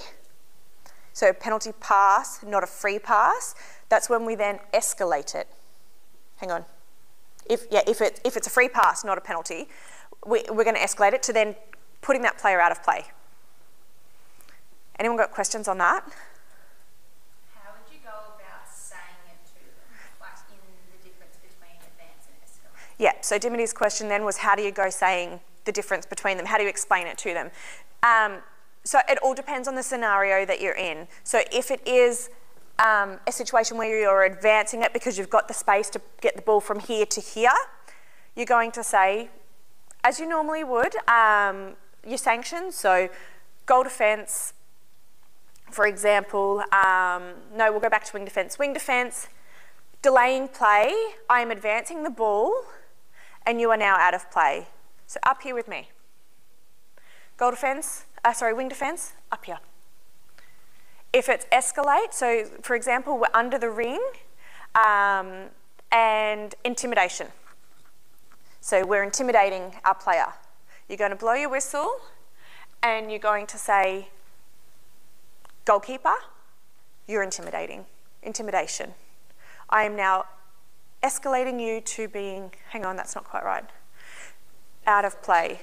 Speaker 1: so a penalty pass, not a free pass, that's when we then escalate it. Hang on. If it's a free pass, not a penalty, we're going to escalate it to then putting that player out of play. Anyone got questions on that?
Speaker 2: How would you go about saying it to them, like in the difference between advance and escalate?
Speaker 1: Yeah, so Dimity's question then was, how do you go saying the difference between them? How do you explain it to them? So it all depends on the scenario that you're in. So if it is a situation where you're advancing it because you've got the space to get the ball from here to here, you're going to say, as you normally would, your sanctions, so goal defence, for example, no, we'll go back to wing defence. Wing defence, delaying play, I am advancing the ball and you are now out of play. So up here with me. Goal defence, wing defence, up here. If it's escalate, so for example, we're under the ring, and intimidation. So we're intimidating our player. You're going to blow your whistle and you're going to say, goalkeeper, you're intimidation. I am now escalating you to being, hang on, that's not quite right, out of play.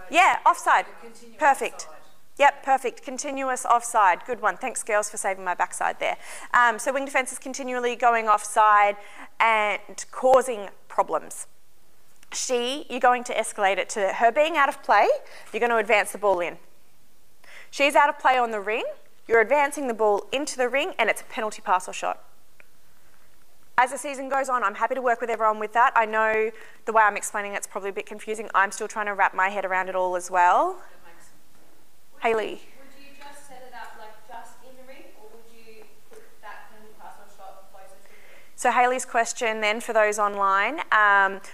Speaker 1: Yeah, offside. Perfect. Yep, perfect. Continuous offside. Good one. Thanks, girls, for saving my backside there. So wing defence is continually going offside and causing problems. You're going to escalate it to her being out of play. You're going to advance the ball in. She's out of play on the ring. You're advancing the ball into the ring, and it's a penalty pass or shot. As the season goes on, I'm happy to work with everyone with that. I know the way I'm explaining it's probably a bit confusing. I'm still trying to wrap my head around it all as well. Haley.
Speaker 2: Would you just set it up like just in the ring, or would you put that penalty pass or shot closer to the ring?
Speaker 1: So Haley's question then for those online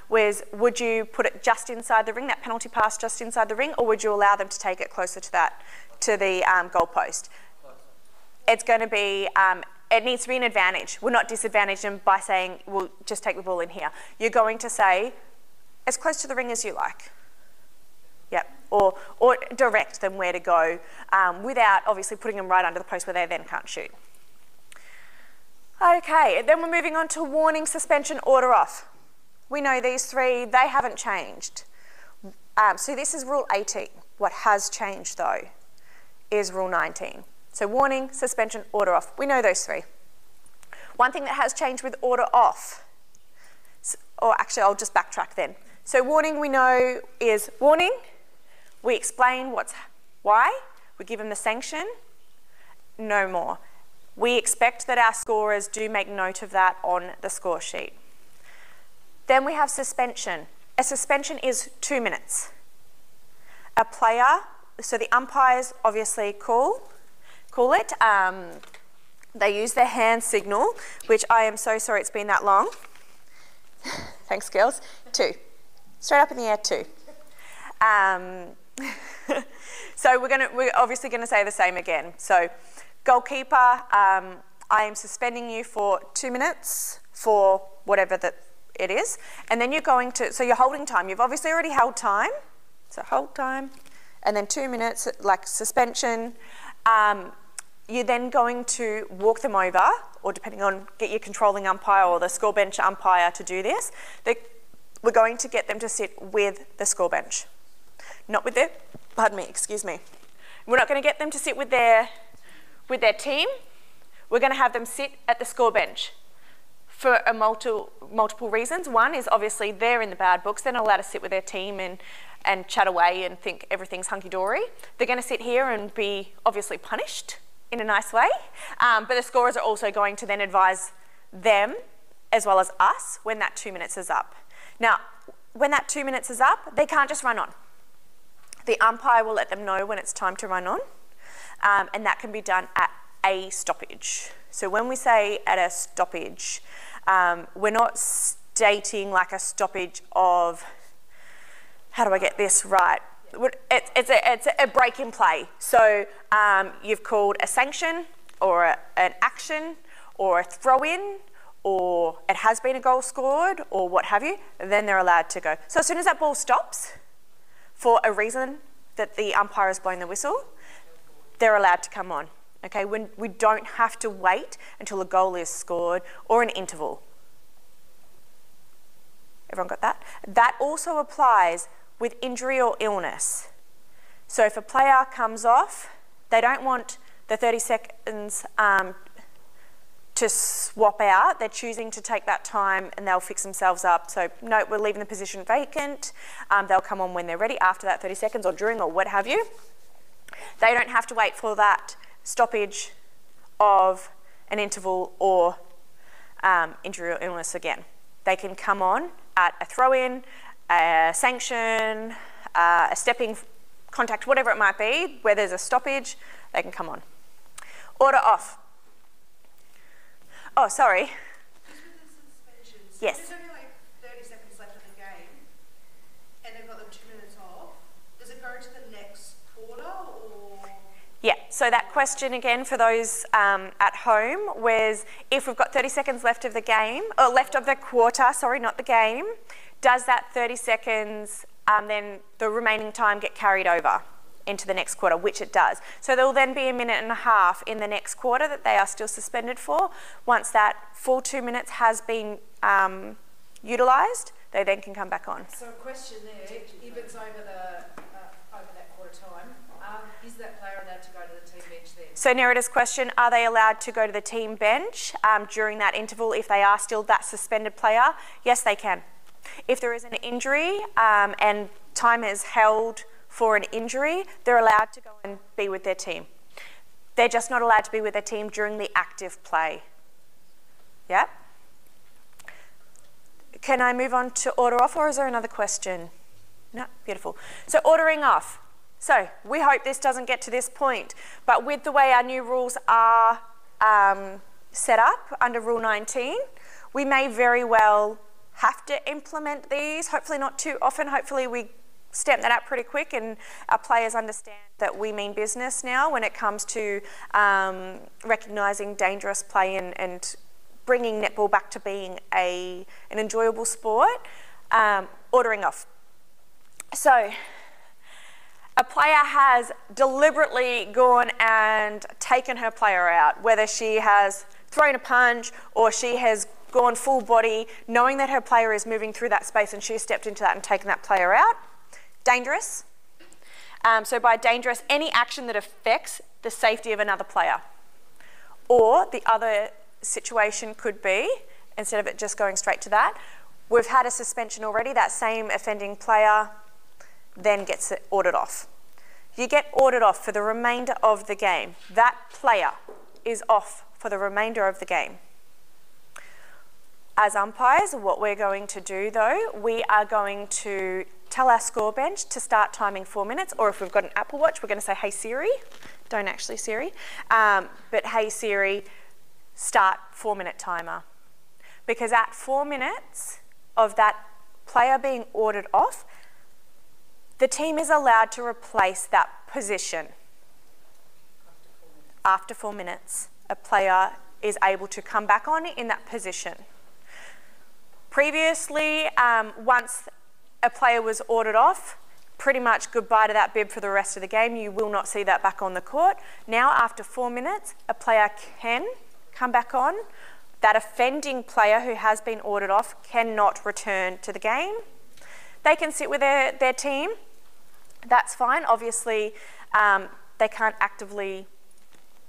Speaker 1: was, would you put it just inside the ring, that penalty pass just inside the ring, or would you allow them to take it closer to the goal post? It's going to be, it needs to be an advantage. We're not disadvantaging them by saying, we'll just take the ball in here. You're going to say, as close to the ring as you like. Yep, or direct them where to go without obviously putting them right under the post where they then can't shoot. Okay, then we're moving on to warning, suspension, order off. We know these three, they haven't changed. So this is rule 18. What has changed though is rule 19. So warning, suspension, order off. We know those three. One thing that has changed with order off, or actually I'll just backtrack then. So warning we know is warning, we explain why, we give them the sanction, no more. We expect that our scorers do make note of that on the score sheet. Then we have suspension. A suspension is 2 minutes. A player, so the umpires obviously call it. They use their hand signal, which I am so sorry it's been that long. Thanks, girls. 2. Straight up in the air, 2. So we're obviously going to say the same again. So goalkeeper, I am suspending you for 2 minutes for whatever that it is. And then you're going to, so you're holding time. You've obviously already held time. So hold time. And then 2 minutes, like suspension. You're then going to walk them over, or depending on, get your controlling umpire or the score bench umpire to do this. We're going to get them to sit with the score bench. Not with their, pardon me, excuse me. We're not going to get them to sit with their team. We're going to have them sit at the score bench for multiple reasons. One is obviously they're in the bad books. They're not allowed to sit with their team and and chat away and think everything's hunky-dory. They're going to sit here and be obviously punished in a nice way, but the scorers are also going to then advise them as well as us when that 2 minutes is up. Now, when that 2 minutes is up, they can't just run on. The umpire will let them know when it's time to run on, and that can be done at a stoppage. So when we say at a stoppage, we're not stating like a stoppage of, how do I get this right? It's a break in play. So you've called a sanction or an action or a throw-in, or it has been a goal scored or what have you, then they're allowed to go. So as soon as that ball stops, for a reason that the umpire has blown the whistle, they're allowed to come on. Okay, when we don't have to wait until a goal is scored or an interval. Everyone got that? That also applies with injury or illness. So if a player comes off, they don't want the 30 seconds to swap out. They're choosing to take that time and they'll fix themselves up. So no, we're leaving the position vacant. They'll come on when they're ready after that 30 seconds or during or what have you. They don't have to wait for that stoppage of an interval or injury or illness again. They can come on at a throw-in, a sanction, a stepping contact, whatever it might be, where there's a stoppage, they can come on. Order off. Oh, sorry.
Speaker 7: Just with the suspensions,
Speaker 1: yes.
Speaker 7: There's only like 30 seconds left of the game, and they've got them 2 minutes off. Does it go to the next quarter, or?
Speaker 1: Yeah, so that question again for those at home was, if we've got 30 seconds left of the game, or left of the quarter, sorry, not the game, does that 30 seconds, then the remaining time get carried over into the next quarter, which it does. So there will then be a minute and a half in the next quarter that they are still suspended for. Once that full 2 minutes has been utilised, they then can come back on.
Speaker 8: So a question there, if it's over that quarter time, is that player allowed to go to the team bench then?
Speaker 1: So Nerida's question, are they allowed to go to the team bench during that interval if they are still that suspended player? Yes, they can. If there is an injury and time is held for an injury, they're allowed to go and be with their team. They're just not allowed to be with their team during the active play. Yeah? Can I move on to order off, or is there another question? No? Beautiful. So ordering off. So we hope this doesn't get to this point, but with the way our new rules are set up under Rule 19, we may very well have to implement these, hopefully not too often. Hopefully we stamp that out pretty quick and our players understand that we mean business now when it comes to recognising dangerous play and bringing netball back to being an enjoyable sport. Ordering off. So a player has deliberately gone and taken her player out, whether she has thrown a punch or she has gone full body, knowing that her player is moving through that space and she stepped into that and taken that player out. Dangerous. So by dangerous, any action that affects the safety of another player. Or the other situation could be, instead of it just going straight to that, we've had a suspension already, that same offending player then gets ordered off. You get ordered off for the remainder of the game. That player is off for the remainder of the game. As umpires, what we're going to do though, we are going to tell our score bench to start timing 4 minutes, or if we've got an Apple Watch, we're going to say, hey Siri, don't actually Siri, but hey Siri, start 4 minute timer. Because at 4 minutes of that player being ordered off, the team is allowed to replace that position. After 4 minutes, a player is able to come back on in that position. Previously, once a player was ordered off, pretty much goodbye to that bib for the rest of the game. You will not see that back on the court. Now, after 4 minutes, a player can come back on. That offending player who has been ordered off cannot return to the game. They can sit with their team. That's fine. Obviously, they can't actively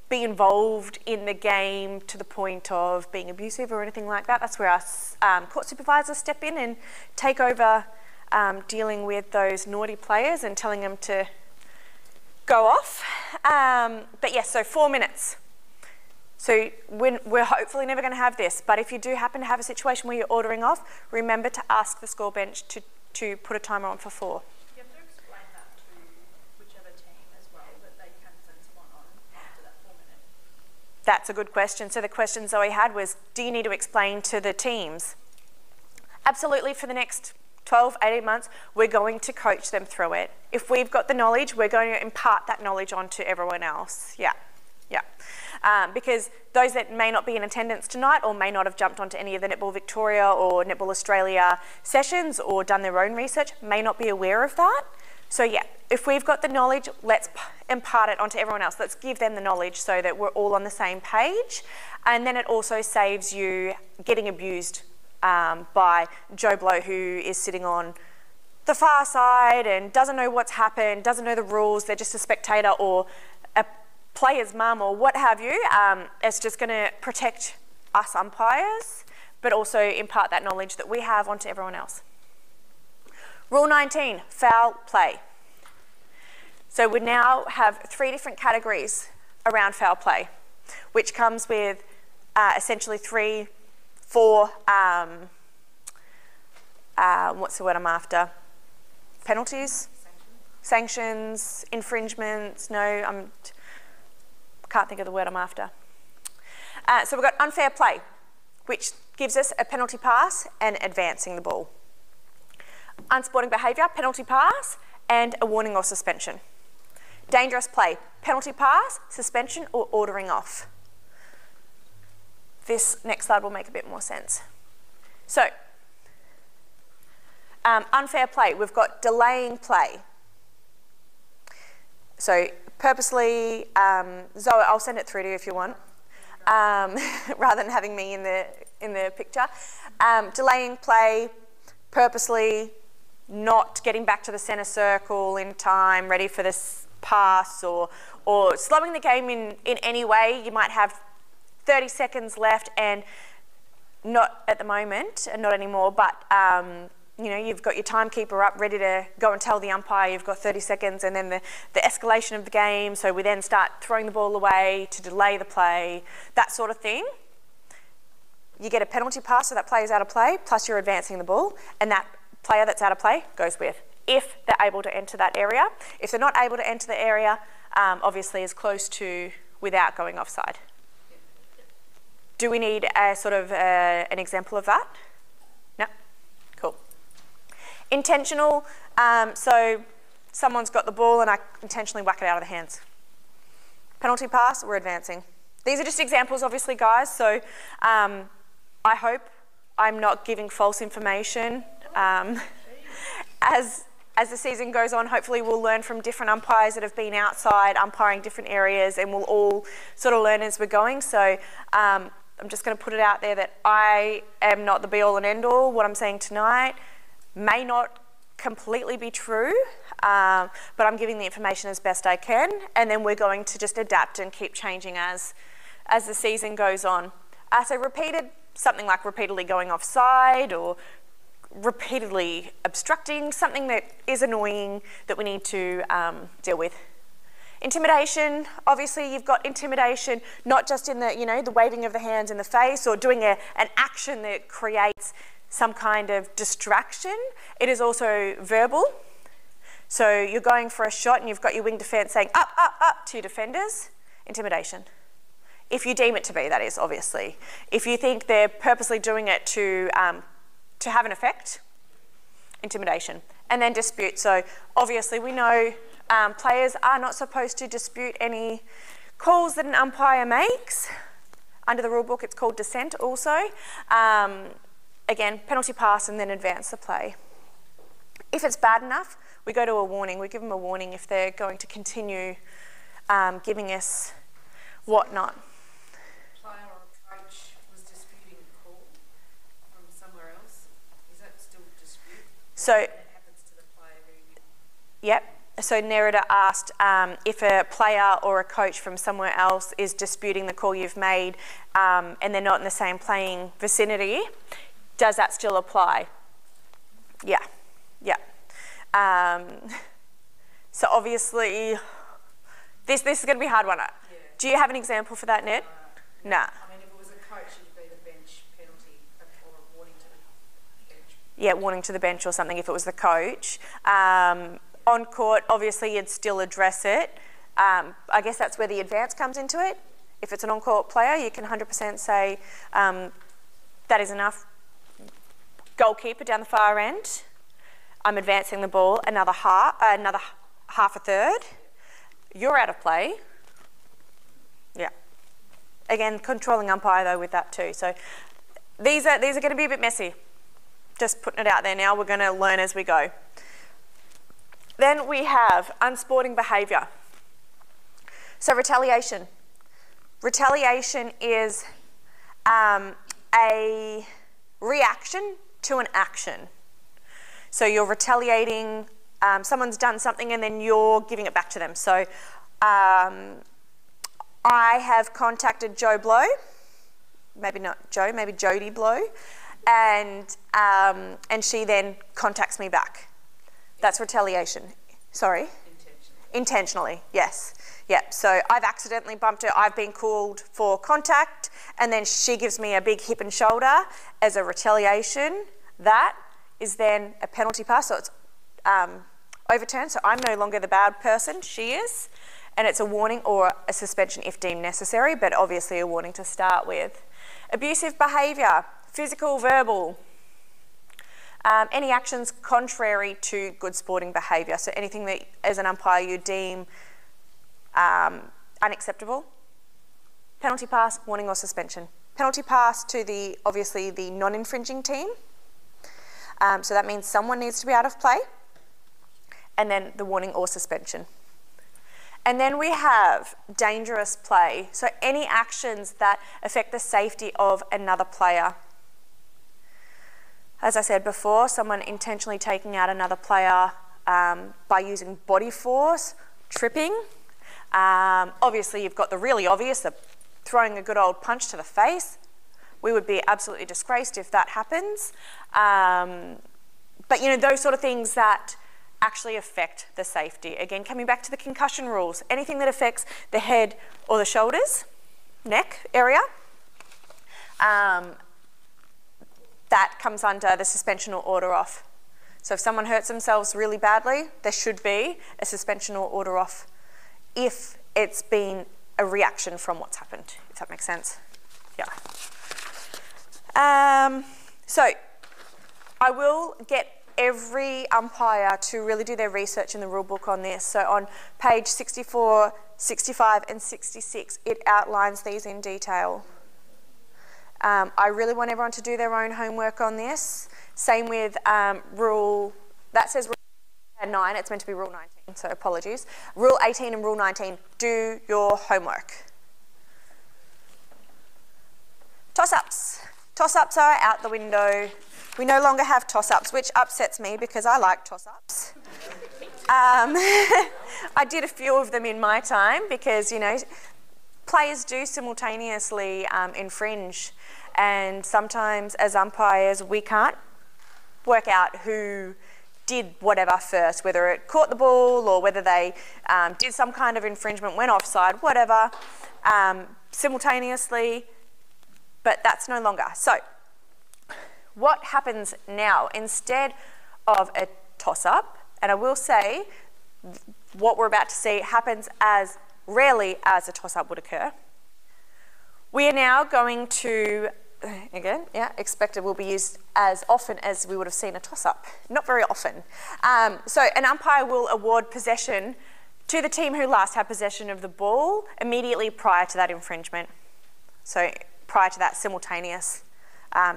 Speaker 1: be involved in the game to the point of being abusive or anything like that. That's where our court supervisors step in and take over dealing with those naughty players and telling them to go off. But yes, so 4 minutes. So we're hopefully never going to have this, but if you do happen to have a situation where you're ordering off, remember to ask the score bench to put a timer on for 4.
Speaker 3: You have to explain that to whichever team as well, that they can send someone on after that 4 minutes.
Speaker 1: That's a good question. So the question Zoe had was, do you need to explain to the teams? Absolutely, for the next 12, 18 months, we're going to coach them through it. If we've got the knowledge, we're going to impart that knowledge onto everyone else. Yeah. Because those that may not be in attendance tonight or may not have jumped onto any of the Netball Victoria or Netball Australia sessions or done their own research may not be aware of that. So yeah, if we've got the knowledge, let's impart it onto everyone else. Let's give them the knowledge so that we're all on the same page. And then it also saves you getting abused by Joe Blow, who is sitting on the far side and doesn't know what's happened, doesn't know the rules, they're just a spectator or a player's mum or what have you. It's just going to protect us umpires, but also impart that knowledge that we have onto everyone else. Rule 19, foul play. So we now have 3 different categories around foul play, which comes with essentially 3, 4, what's the word I'm after? Penalties? Sanctions, infringements, no, can't think of the word I'm after. So we've got unfair play, which gives us a penalty pass and advancing the ball. Unsporting behaviour, penalty pass and a warning or suspension. Dangerous play, penalty pass, suspension or ordering off. This next slide will make a bit more sense. So, unfair play, we've got delaying play. So purposely, Zoe, I'll send it through to you if you want, rather than having me in the picture. Delaying play, purposely not getting back to the centre circle in time, ready for this pass, or slowing the game in any way. You might have 30 seconds left and not at the moment, and not anymore, but you know, you've got your timekeeper up ready to go and tell the umpire you've got 30 seconds, and then the escalation of the game, so we then start throwing the ball away to delay the play, that sort of thing. You get a penalty pass, so that player's out of play, plus you're advancing the ball, and that player that's out of play goes with, if they're able to enter that area. If they're not able to enter the area, obviously as close to without going offside. Do we need a sort of an example of that? No? Cool. Intentional, so someone's got the ball and I intentionally whack it out of the hands. Penalty pass, we're advancing. These are just examples, obviously, guys, so I hope I'm not giving false information. As the season goes on, hopefully we'll learn from different umpires that have been outside umpiring different areas, and we'll all sort of learn as we're going. So I'm just going to put it out there that I am not the be-all and end-all. What I'm saying tonight may not completely be true, but I'm giving the information as best I can, and then we're going to just adapt and keep changing as the season goes on. So something like repeatedly going offside or repeatedly obstructing, something that is annoying that we need to deal with. Intimidation, obviously you've got intimidation not just in the, you know, the waving of the hands in the face or doing an action that creates some kind of distraction. It is also verbal. So you're going for a shot and you've got your wing defence saying up, up, up to your defenders. Intimidation. If you deem it to be, that is, obviously. If you think they're purposely doing it to have an effect, intimidation. And then dispute. So obviously we know players are not supposed to dispute any calls that an umpire makes. Under the rule book it's called dissent also. Again, penalty pass and then advance the play. If it's bad enough, we go to a warning. We give them a warning if they're going to continue giving us whatnot.
Speaker 8: Player or coach was disputing a call from somewhere else. Is that still dispute?
Speaker 1: So,
Speaker 8: it happens to the player who...
Speaker 1: Yep. So Nerida asked if a player or a coach from somewhere else is disputing the call you've made and they're not in the same playing vicinity, does that still apply? Yeah. Yeah. So obviously, this is going to be a hard one.
Speaker 8: Yeah.
Speaker 1: Do you have an example for that, Ned? Nah.
Speaker 8: I mean, if it was a coach, it'd be the bench penalty or a warning to the bench.
Speaker 1: Yeah, warning to the bench or something if it was the coach. On court, obviously, you'd still address it. I guess that's where the advance comes into it. If it's an on-court player, you can 100% say that is enough. Goalkeeper down the far end. I'm advancing the ball another half a third. You're out of play. Yeah. Again, controlling umpire though with that too. So these are going to be a bit messy. Just putting it out there now. We're going to learn as we go. Then we have unsporting behaviour. So retaliation. Retaliation is a reaction to an action. So you're retaliating, someone's done something and then you're giving it back to them. So I have contacted Joe Blow, maybe not Joe, maybe Jody Blow, and she then contacts me back. That's retaliation. Sorry? Intentionally, yes. Yep, so I've accidentally bumped her, I've been called for contact, and then she gives me a big hip and shoulder as a retaliation. That is then a penalty pass, so it's overturned, so I'm no longer the bad person, she is, and it's a warning or a suspension if deemed necessary, but obviously a warning to start with. Abusive behaviour, physical, verbal. Any actions contrary to good sporting behaviour, so anything that as an umpire you deem unacceptable. Penalty pass, warning or suspension. Penalty pass to obviously the non-infringing team. So that means someone needs to be out of play. And then the warning or suspension. And then we have dangerous play. So any actions that affect the safety of another player. As I said before, someone intentionally taking out another player by using body force, tripping. Obviously, you've got the really obvious, the throwing a good old punch to the face. We would be absolutely disgraced if that happens. But, you know, those sort of things that actually affect the safety. Again, coming back to the concussion rules, anything that affects the head or the shoulders, neck area, that comes under the suspension or order off. So if someone hurts themselves really badly, there should be a suspension or order off if it's been a reaction from what's happened, if that makes sense. Yeah. So I will get every umpire to really do their research in the rule book on this. So on page 64, 65 and 66, it outlines these in detail. I really want everyone to do their own homework on this. Same with rule, that says rule 9, it's meant to be rule 19, so apologies. Rule 18 and rule 19, do your homework. Toss-ups. Toss-ups are out the window. We no longer have toss-ups, which upsets me because I like toss-ups. I did a few of them in my time because, you know, players do simultaneously infringe, and sometimes as umpires we can't work out who did whatever first, whether it caught the ball or whether they did some kind of infringement, went offside, whatever, simultaneously, but that's no longer. So what happens now instead of a toss-up, and I will say what we're about to see happens as rarely as a toss-up would occur. We are now going to, again, yeah, expected will be used as often as we would have seen a toss-up. Not very often. So an umpire will award possession to the team who last had possession of the ball immediately prior to that infringement. So prior to that simultaneous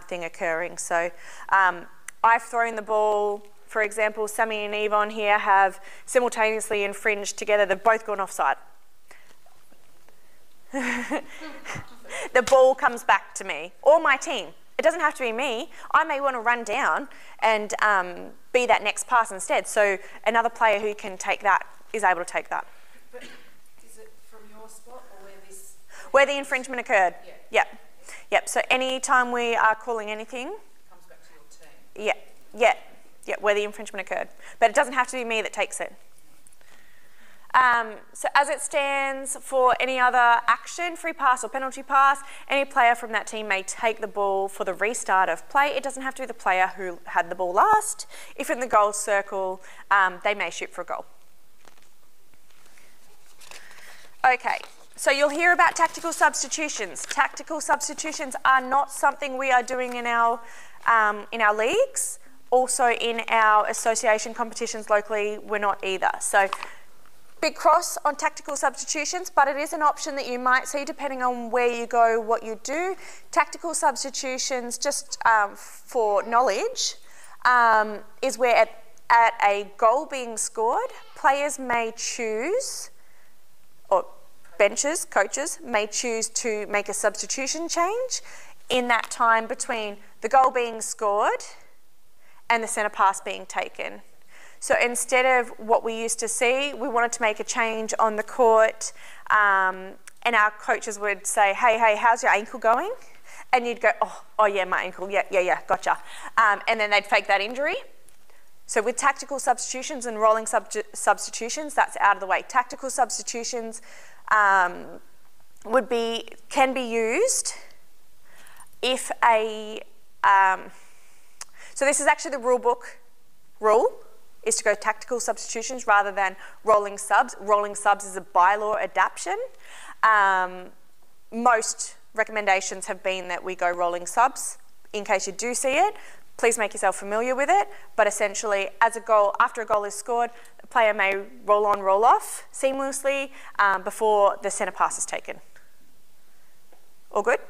Speaker 1: thing occurring. So I've thrown the ball, for example, Sammy and Yvonne here have simultaneously infringed together. They've both gone offside. The ball comes back to me or my team. It doesn't have to be me. I may want to run down and be that next pass instead. So another player who can take that is able to take that.
Speaker 8: But is it from your spot or where this...
Speaker 1: Where the infringement occurred.
Speaker 8: Yeah.
Speaker 1: Yep. Yep. So any time we are calling anything...
Speaker 8: Comes back to your team.
Speaker 1: Yeah. Yeah. Yeah, where the infringement occurred. But it doesn't have to be me that takes it. So as it stands, for any other action, free pass or penalty pass, any player from that team may take the ball for the restart of play. It doesn't have to be the player who had the ball last. If in the goal circle, they may shoot for a goal. Okay, so you'll hear about tactical substitutions. Tactical substitutions are not something we are doing in our leagues. Also in our association competitions locally, we're not either. So big cross on tactical substitutions, but it is an option that you might see depending on where you go, what you do. Tactical substitutions, just for knowledge, is where at a goal being scored, players may choose, or benches, coaches, may choose to make a substitution change in that time between the goal being scored and the centre pass being taken. So instead of what we used to see, we wanted to make a change on the court, and our coaches would say, hey, how's your ankle going? And you'd go, oh yeah, my ankle, yeah, gotcha. And then they'd fake that injury. So with tactical substitutions and rolling substitutions, that's out of the way. Tactical substitutions can be used if so this is actually the rule book rule, is to go tactical substitutions rather than rolling subs. Rolling subs is a bylaw adaptation. Most recommendations have been that we go rolling subs. In case you do see it, please make yourself familiar with it. But essentially, after a goal is scored, the player may roll on, roll off seamlessly before the centre pass is taken. All good?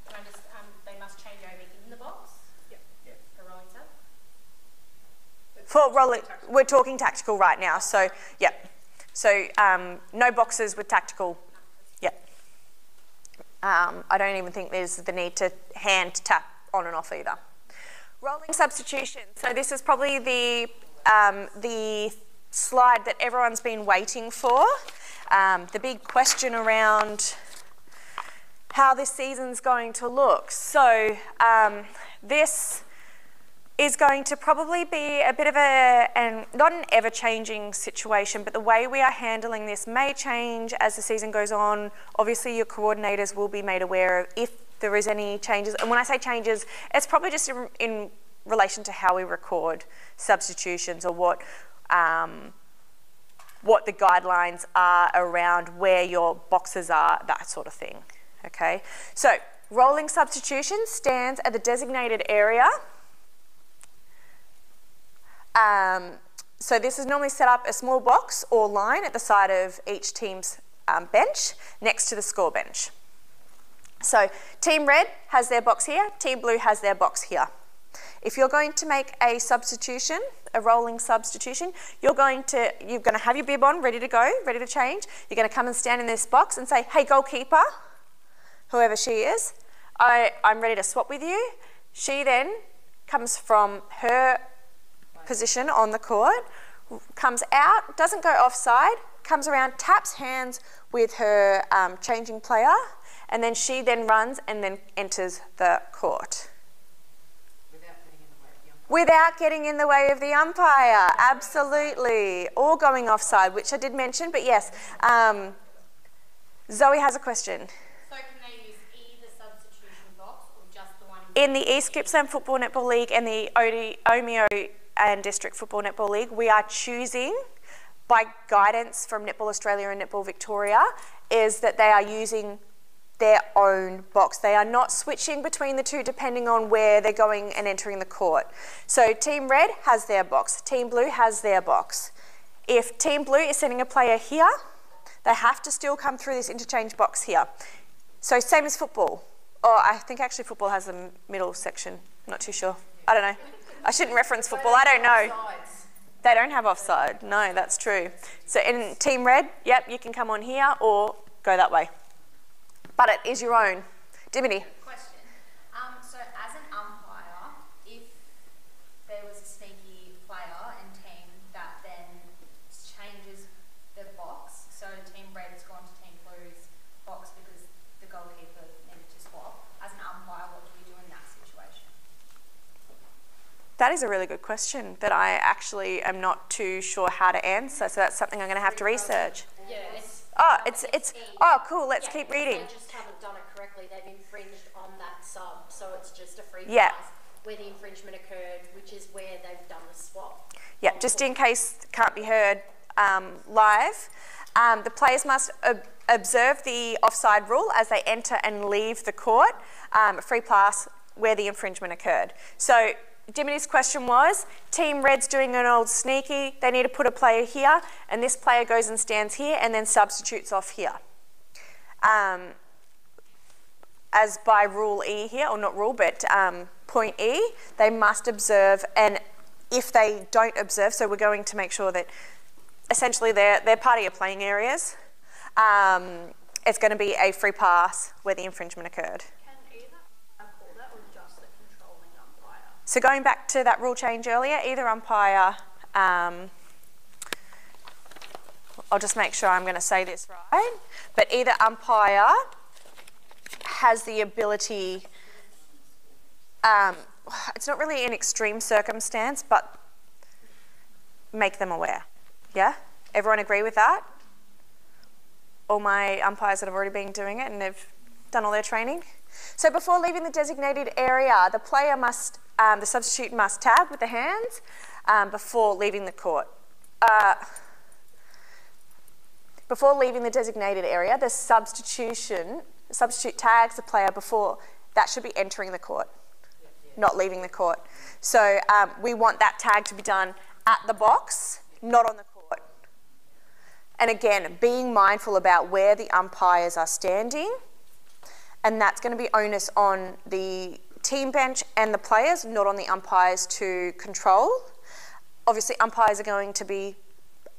Speaker 2: Can I just, they must change over in the box? Yep. For rolling sub?
Speaker 1: For rolling, we're talking tactical right now, so yeah. So no boxes with tactical, yeah. I don't even think there's the need to hand tap on and off either. Rolling substitution. So this is probably the slide that everyone's been waiting for. The big question around how this season's going to look. So this is going to probably be a bit of not an ever-changing situation, but the way we are handling this may change as the season goes on. Obviously, your coordinators will be made aware of if there is any changes. And when I say changes, it's probably just in relation to how we record substitutions or what the guidelines are around where your boxes are, that sort of thing. Okay, so rolling substitution stands at the designated area. So this is normally set up a small box or line at the side of each team's bench next to the score bench. So Team Red has their box here, Team Blue has their box here. If you're going to make a substitution, a rolling substitution, you're going to have your bib on, ready to go, ready to change. You're going to come and stand in this box and say, hey, goalkeeper, whoever she is, I'm ready to swap with you. She then comes from her position on the court, comes out, doesn't go offside, comes around, taps hands with her changing player, and then she then runs and then enters the court. Without getting in the way of the umpire, absolutely. Or going offside, which I did mention, but yes. Zoe has a question.
Speaker 2: So can they use either substitution box or just the one?
Speaker 1: In the East Gippsland Football Netball League and the Omeo and District Football Netball League, we are choosing, by guidance from Netball Australia and Netball Victoria, is that they are using their own box. They are not switching between the two depending on where they're going and entering the court. So Team Red has their box, Team Blue has their box. If Team Blue is sending a player here, they have to still come through this interchange box here. So same as football. Or I think actually football has a middle section, I'm not too sure. I don't know. I shouldn't reference football, I don't know. They don't have offside, no, that's true. So in Team Red, yep, you can come on here or go that way. But it is your own. Dimity.
Speaker 2: Question. So as an umpire, if there was a sneaky player and team that then changes the box, so Team Red has gone to Team Blue's box because the goalkeeper needed to swap, as an umpire, what do we do in that situation?
Speaker 1: That is a really good question that I actually am not too sure how to answer, so that's something I'm going to have to research.
Speaker 2: Yeah, it's.
Speaker 1: Oh, cool, let's keep reading.
Speaker 9: They just haven't done it correctly. They've infringed on that sub, so it's just a free
Speaker 1: Yeah.
Speaker 9: pass where the infringement occurred, which is where they've done the swap.
Speaker 1: Yeah, just in case it can't be heard live, the players must observe the offside rule as they enter and leave the court, free pass where the infringement occurred. So Dimity's question was, Team Red's doing an old sneaky, they need to put a player here, and this player goes and stands here and then substitutes off here. As by rule E here, or not rule, but point E, they must observe, and if they don't observe, so we're going to make sure that essentially they're part of your playing areas, it's going to be a free pass where the infringement occurred.
Speaker 3: Can either call that or just the controlling umpire?
Speaker 1: So going back to that rule change earlier, either umpire, I'll just make sure I'm going to say this right, but either umpire has the ability, it's not really an extreme circumstance, but make them aware. Yeah? Everyone agree with that? All my umpires that have already been doing it and they've done all their training? So before leaving the designated area, the player must, the substitute must tag with the hands before leaving the court. Before leaving the designated area, the substitute tags the player before, that should be entering the court, not leaving the court. So we want that tag to be done at the box, not on the court. And again, being mindful about where the umpires are standing, and that's going to be onus on the team bench and the players, not on the umpires to control. Obviously, umpires are going to be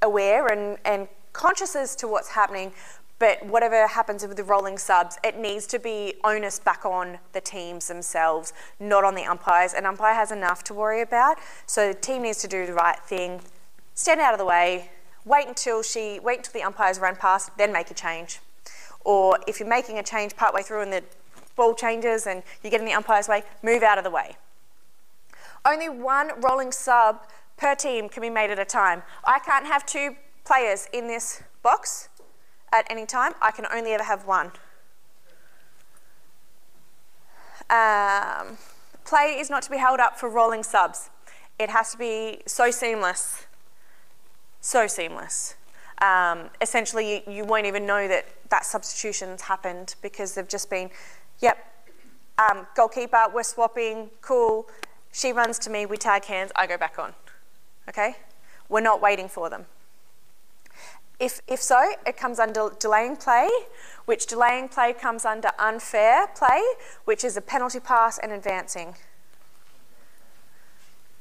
Speaker 1: aware and conscious as to what's happening, but whatever happens with the rolling subs, it needs to be onus back on the teams themselves, not on the umpires. An umpire has enough to worry about, so the team needs to do the right thing, stand out of the way, wait until the umpires run past, then make a change. Or if you're making a change partway through and the ball changes and you get in the umpire's way, move out of the way. Only one rolling sub per team can be made at a time. I can't have two players in this box at any time. I can only ever have one. Play is not to be held up for rolling subs. It has to be so seamless. So seamless. Essentially, you won't even know that substitution's happened because they've just been, yep, goalkeeper, we're swapping, cool. She runs to me, we tag hands, I go back on. Okay? We're not waiting for them. If so, it comes under delaying play, which delaying play comes under unfair play, which is a penalty pass and advancing.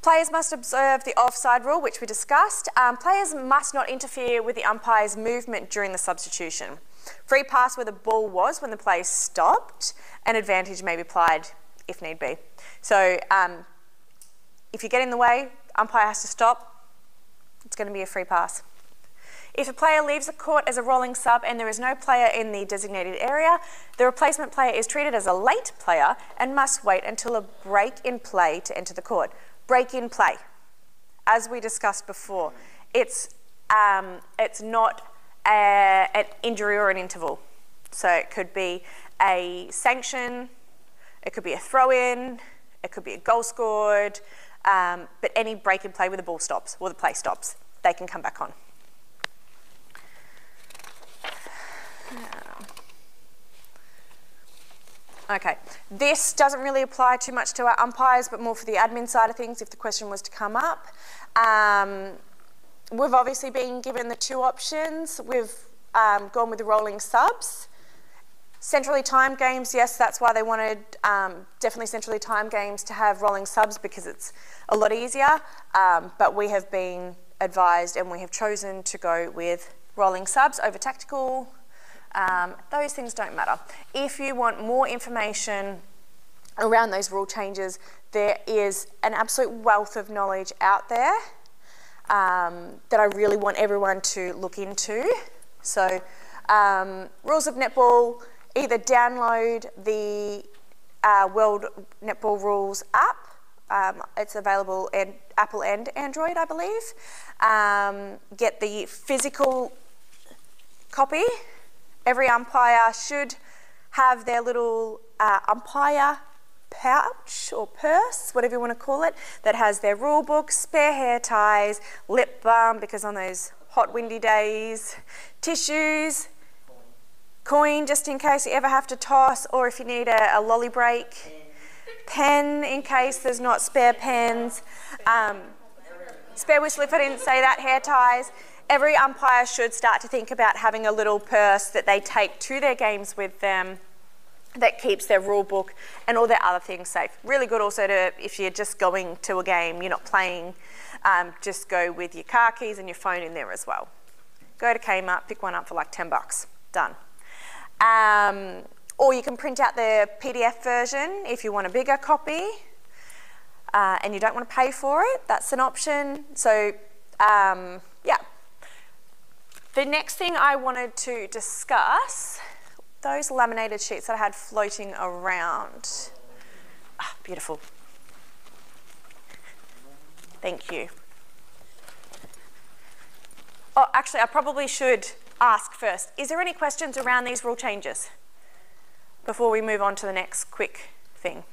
Speaker 1: Players must observe the offside rule, which we discussed. Players must not interfere with the umpire's movement during the substitution. Free pass where the ball was when the play stopped, and advantage may be applied if need be. So if you get in the way, umpire has to stop, it's going to be a free pass. If a player leaves the court as a rolling sub and there is no player in the designated area, the replacement player is treated as a late player and must wait until a break in play to enter the court. Break in play, as we discussed before, it's not an injury or an interval. So it could be a sanction, it could be a throw-in, it could be a goal scored, but any break in play where the ball stops or the play stops, they can come back on. Okay, this doesn't really apply too much to our umpires, but more for the admin side of things if the question was to come up. We've obviously been given the two options. We've gone with the rolling subs. Centrally timed games, yes, that's why they wanted definitely centrally timed games to have rolling subs because it's a lot easier, but we have been advised and we have chosen to go with rolling subs over tactical. Those things don't matter. If you want more information around those rule changes, there is an absolute wealth of knowledge out there that I really want everyone to look into. So Rules of Netball, either download the World Netball Rules app It's available in Apple and Android, I believe. Get the physical copy. Every umpire should have their little umpire pouch or purse, whatever you want to call it, that has their rule book, spare hair ties, lip balm, because on those hot windy days, tissues, coin just in case you ever have to toss, or if you need a lolly break, pen in case there's not spare pens, spare whistle if I didn't say that, hair ties. Every umpire should start to think about having a little purse that they take to their games with them that keeps their rule book and all their other things safe. Really good also to, if you're just going to a game, you're not playing, just go with your car keys and your phone in there as well. Go to Kmart, pick one up for like $10, done. Or you can print out the PDF version if you want a bigger copy and you don't want to pay for it, that's an option. So yeah. The next thing I wanted to discuss, those laminated sheets that I had floating around. Ah, beautiful. Thank you. Oh, actually, I probably should ask first, is there any questions around these rule changes before we move on to the next quick thing?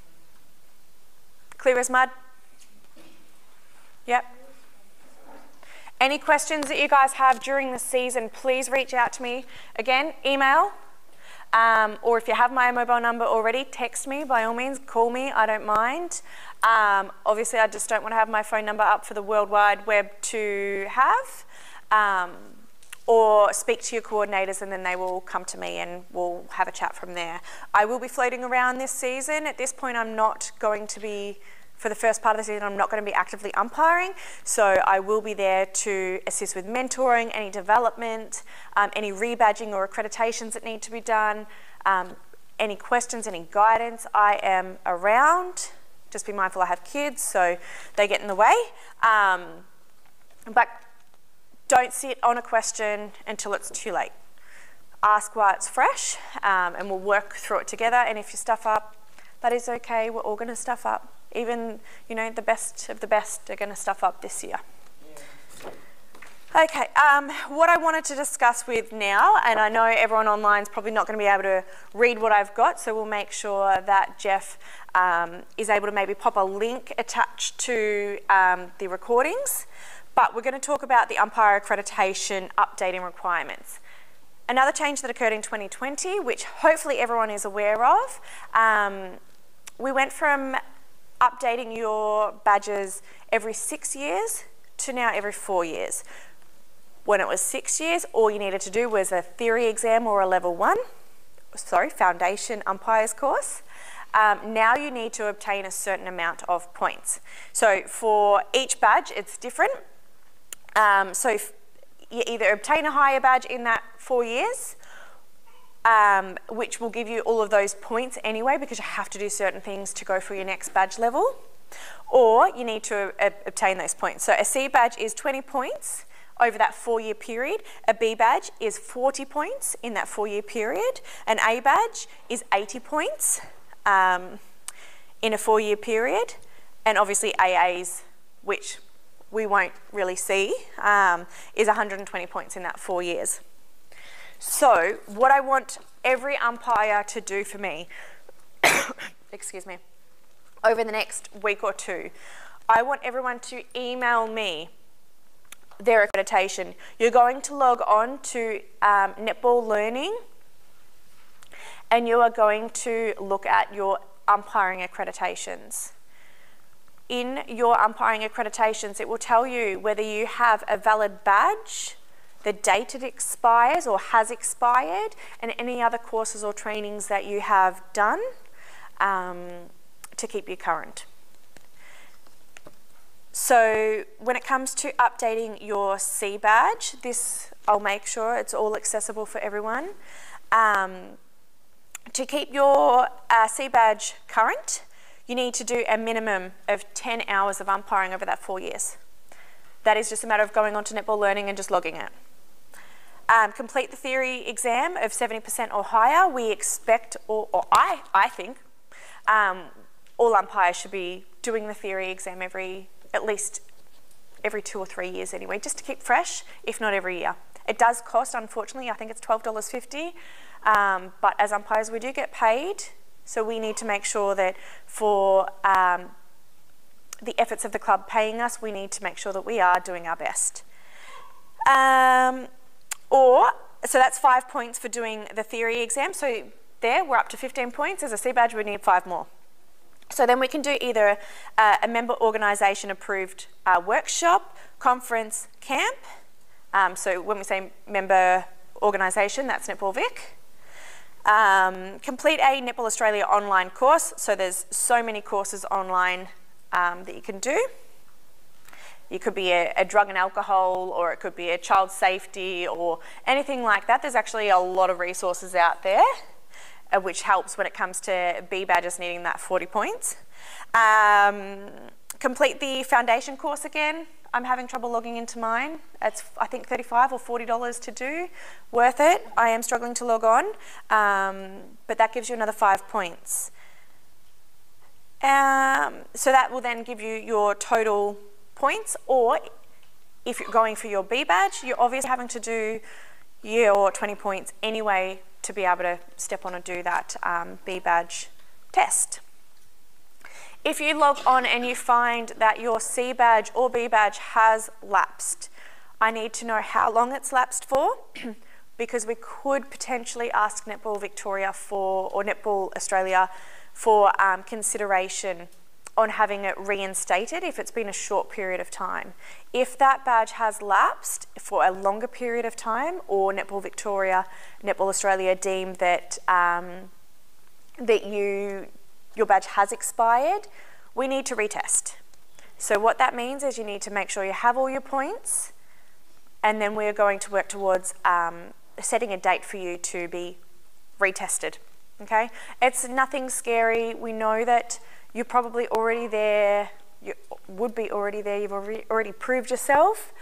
Speaker 1: Clear as mud? Yep. Any questions that you guys have during the season, please reach out to me. Again, email, or if you have my mobile number already, text me, by all means, call me, I don't mind. Obviously, I just don't want to have my phone number up for the World Wide Web to have, or speak to your coordinators and then they will come to me and we'll have a chat from there. I will be floating around this season. At this point, I'm not going to be, for the first part of the season, I'm not going to be actively umpiring, so I will be there to assist with mentoring, any development, any rebadging or accreditations that need to be done, any questions, any guidance. I am around. Just be mindful I have kids, so they get in the way. But don't sit on a question until it's too late. Ask while it's fresh, and we'll work through it together, and if you stuff up, that is okay, we're all going to stuff up. Even, you know, the best of the best are going to stuff up this year. Okay, what I wanted to discuss with now, and I know everyone online is probably not going to be able to read what I've got, so we'll make sure that Jeff is able to maybe pop a link attached to the recordings, but we're going to talk about the umpire accreditation updating requirements. Another change that occurred in 2020, which hopefully everyone is aware of, we went from updating your badges every 6 years to now every 4 years. When it was 6 years, all you needed to do was a theory exam or a level 1, foundation umpires course. Now you need to obtain a certain amount of points. So for each badge, it's different. So if you either obtain a higher badge in that 4 years, which will give you all of those points anyway, because you have to do certain things to go for your next badge level, or you need to obtain those points. So a C badge is 20 points over that 4-year period. A B badge is 40 points in that 4-year period. An A badge is 80 points in a 4-year period. And obviously AAs, which we won't really see, is 120 points in that 4 years. So what I want every umpire to do for me, excuse me, over the next week or two, I want everyone to email me their accreditation. You're going to log on to Netball Learning and you are going to look at your umpiring accreditations. In your umpiring accreditations, it will tell you whether you have a valid badge, the date it expires or has expired, and any other courses or trainings that you have done to keep you current. So when it comes to updating your C badge, this I'll make sure it's all accessible for everyone. To keep your C badge current, you need to do a minimum of 10 hours of umpiring over that 4 years. That is just a matter of going on to Netball Learning and just logging it. Complete the theory exam of 70% or higher. We expect, or I think, all umpires should be doing the theory exam at least every 2 or 3 years anyway, just to keep fresh, if not every year. It does cost, unfortunately, I think it's $12.50, but as umpires we do get paid, so we need to make sure that for the efforts of the club paying us, we need to make sure that we are doing our best. So that's 5 points for doing the theory exam. So there, we're up to 15 points. As a C badge, we need 5 more. So then we can do either a member organisation approved workshop, conference, camp. So when we say member organisation, that's Netball Vic. Complete a Netball Australia online course. So there's so many courses online that you can do. It could be a drug and alcohol, or it could be a child safety, or anything like that. There's actually a lot of resources out there, which helps when it comes to B badges needing that 40 points. Complete the foundation course again. I'm having trouble logging into mine. It's, I think, $35 or $40 to do. Worth it. I am struggling to log on, but that gives you another 5 points. So that will then give you your total points, or if you're going for your B badge, you're obviously having to do your 20 points anyway to be able to step on and do that B badge test. If you log on and you find that your C badge or B badge has lapsed, I need to know how long it's lapsed for, because we could potentially ask Netball Victoria or Netball Australia for consideration on having it reinstated if it's been a short period of time. If that badge has lapsed for a longer period of time, or Netball Victoria, Netball Australia deem that your badge has expired, we need to retest. So what that means is you need to make sure you have all your points, and then we're going to work towards setting a date for you to be retested. Okay? It's nothing scary. We know that you're probably already there, you would be already there, you've already proved yourself,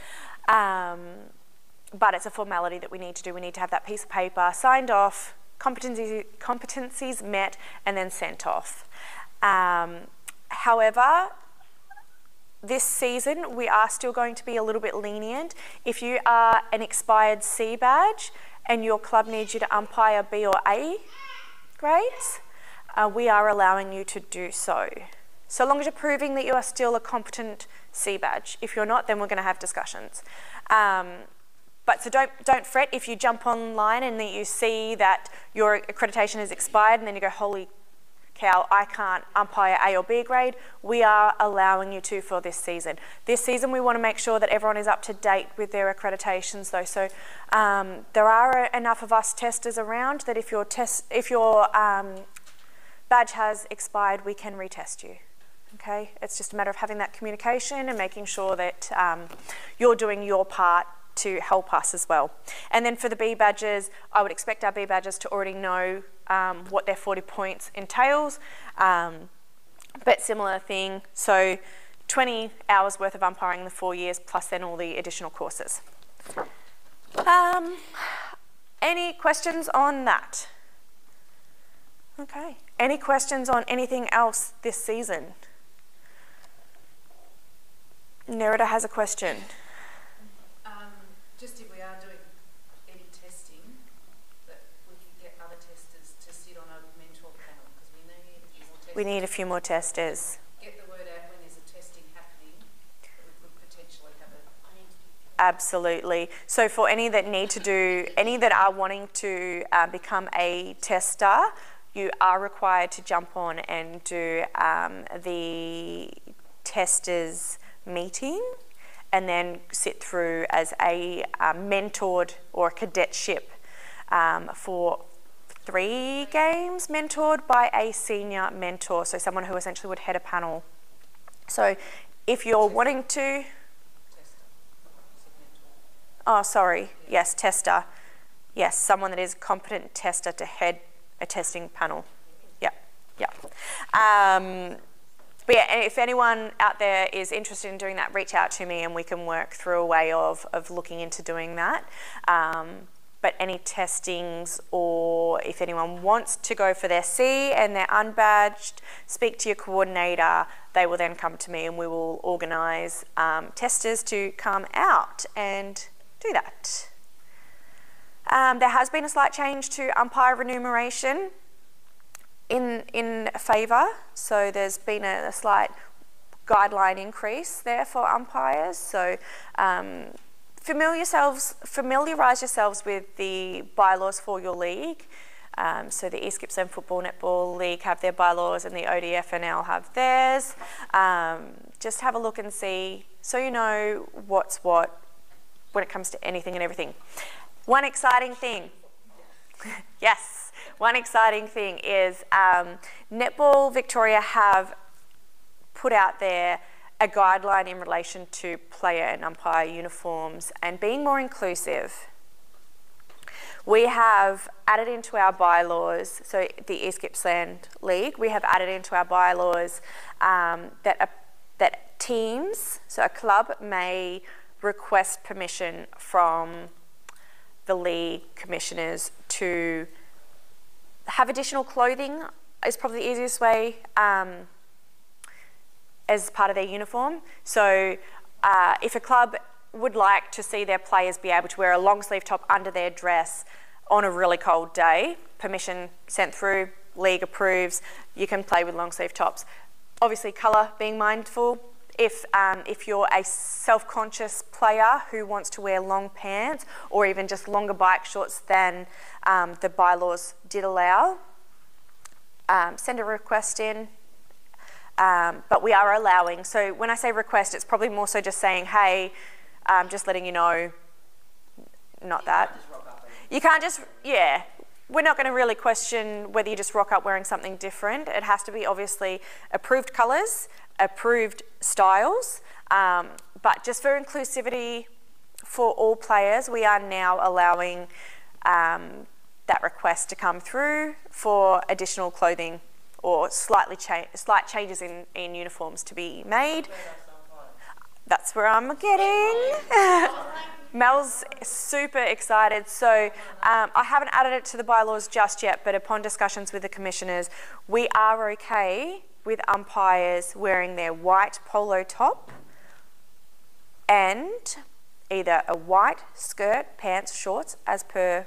Speaker 1: but it's a formality that we need to do. We need to have that piece of paper signed off, competencies met, and then sent off. However, this season we are still going to be a little bit lenient. If you are an expired C badge and your club needs you to umpire B or A grades, we are allowing you to do so. So long as you're proving that you are still a competent C badge. If you're not, then we're going to have discussions. But so don't fret if you jump online and that you see that your accreditation is expired and then you go, holy cow, I can't umpire A or B grade. We are allowing you to for this season. This season we want to make sure that everyone is up to date with their accreditations though. So there are enough of us testers around that if your badge has expired, we can retest you. Okay, it's just a matter of having that communication and making sure that you're doing your part to help us as well. And then for the B badges, I would expect our B badges to already know what their 40 points entails, but similar thing, so 20 hours worth of umpiring in the 4 years plus then all the additional courses. Any questions on that? Okay. Any questions on anything else this season? Nerida has a question.
Speaker 8: Just if we are doing any testing, that we can get other testers to sit on a mentor panel, because we need a few more testers.
Speaker 1: We need a few more testers.
Speaker 8: Get the word out when there's a testing happening, that we could potentially have a...
Speaker 1: Absolutely. So for any that need to do, any that are wanting to become a tester, you are required to jump on and do the testers meeting, and then sit through as a mentored or cadetship for 3 games, mentored by a senior mentor, so someone who essentially would head a panel. So if you're wanting to... Oh, sorry. Yes, tester. Yes, someone that is a competent tester to head a testing panel. Yeah, yeah. But yeah, if anyone out there is interested in doing that, reach out to me and we can work through a way of looking into doing that. But but any testings, or if anyone wants to go for their C and they're unbadged, speak to your coordinator. They will then come to me and we will organise testers to come out and do that. There has been a slight change to umpire remuneration in favour, so there's been a slight guideline increase there for umpires. So familiarise yourselves with the bylaws for your league. So the East Gippsland Football Netball League have their bylaws and the ODFNL have theirs. Just have a look and see so you know what's what when it comes to anything and everything. One exciting thing, yes, one exciting thing is Netball Victoria have put out there a guideline in relation to player and umpire uniforms and being more inclusive. We have added into our bylaws, so the East Gippsland League, we have added into our bylaws that teams, so a club may request permission from the league commissioners to have additional clothing is probably the easiest way as part of their uniform. So if a club would like to see their players be able to wear a long sleeve top under their dress on a really cold day, permission sent through, league approves, you can play with long sleeve tops. Obviously colour, being mindful. If you're a self-conscious player who wants to wear long pants or even just longer bike shorts than the bylaws did allow, send a request in. But we are allowing, so when I say request, it's probably more so just saying, hey, just letting you know, not that. You can't just, yeah, we're not going to really question whether you just rock up wearing something different. It has to be obviously approved colours, approved styles, but just for inclusivity for all players, we are now allowing that request to come through for additional clothing or slight changes in uniforms to be made. That's where I'm getting. Mel's super excited. So I haven't added it to the bylaws just yet, but upon discussions with the commissioners, we are okay with umpires wearing their white polo top and either a white skirt, pants, shorts, as per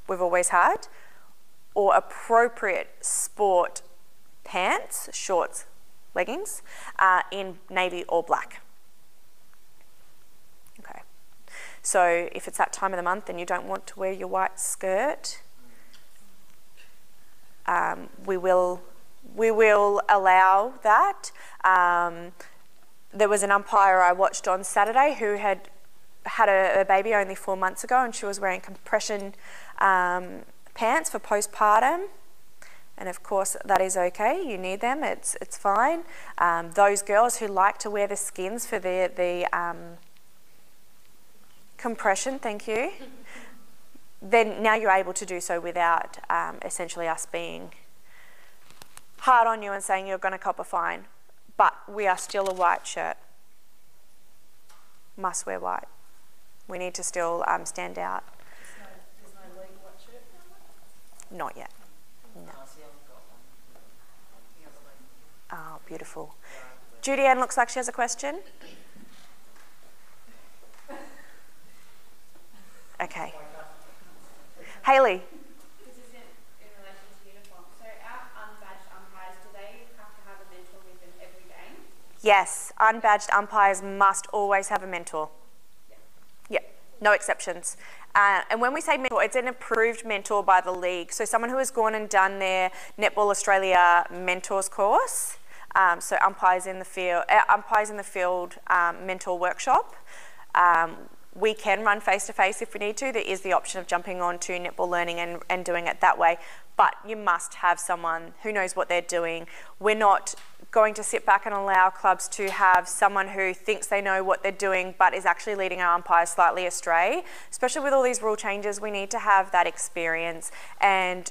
Speaker 1: we've always had, or appropriate sport pants, shorts, leggings, in navy or black. Okay. So if it's that time of the month and you don't want to wear your white skirt, we will allow that. There was an umpire I watched on Saturday who had a baby only 4 months ago, and she was wearing compression pants for postpartum. And of course that is okay, you need them, it's fine. Those girls who like to wear the skins for the compression, thank you, then now you're able to do so without essentially us being hard on you and saying you're going to cop a fine. But we are still a white shirt. Must wear white. We need to still stand out.
Speaker 8: There's no league white shirt?
Speaker 1: Not yet. No. Oh, beautiful. Judy Ann looks like she has a question. Okay. Haley.
Speaker 2: This is in relation to uniform. So our unbadged umpires, do they have to have a mentor with them every game?
Speaker 1: Yes, unbadged umpires must always have a mentor. Yep, no exceptions. And when we say mentor, it's an approved mentor by the league. So someone who has gone and done their Netball Australia mentors course, so umpires in the field mentor workshop. We can run face-to-face if we need to. There is the option of jumping on to Netball Learning and doing it that way. But you must have someone who knows what they're doing. We're not going to sit back and allow clubs to have someone who thinks they know what they're doing but is actually leading our umpires slightly astray. Especially with all these rule changes, we need to have that experience. And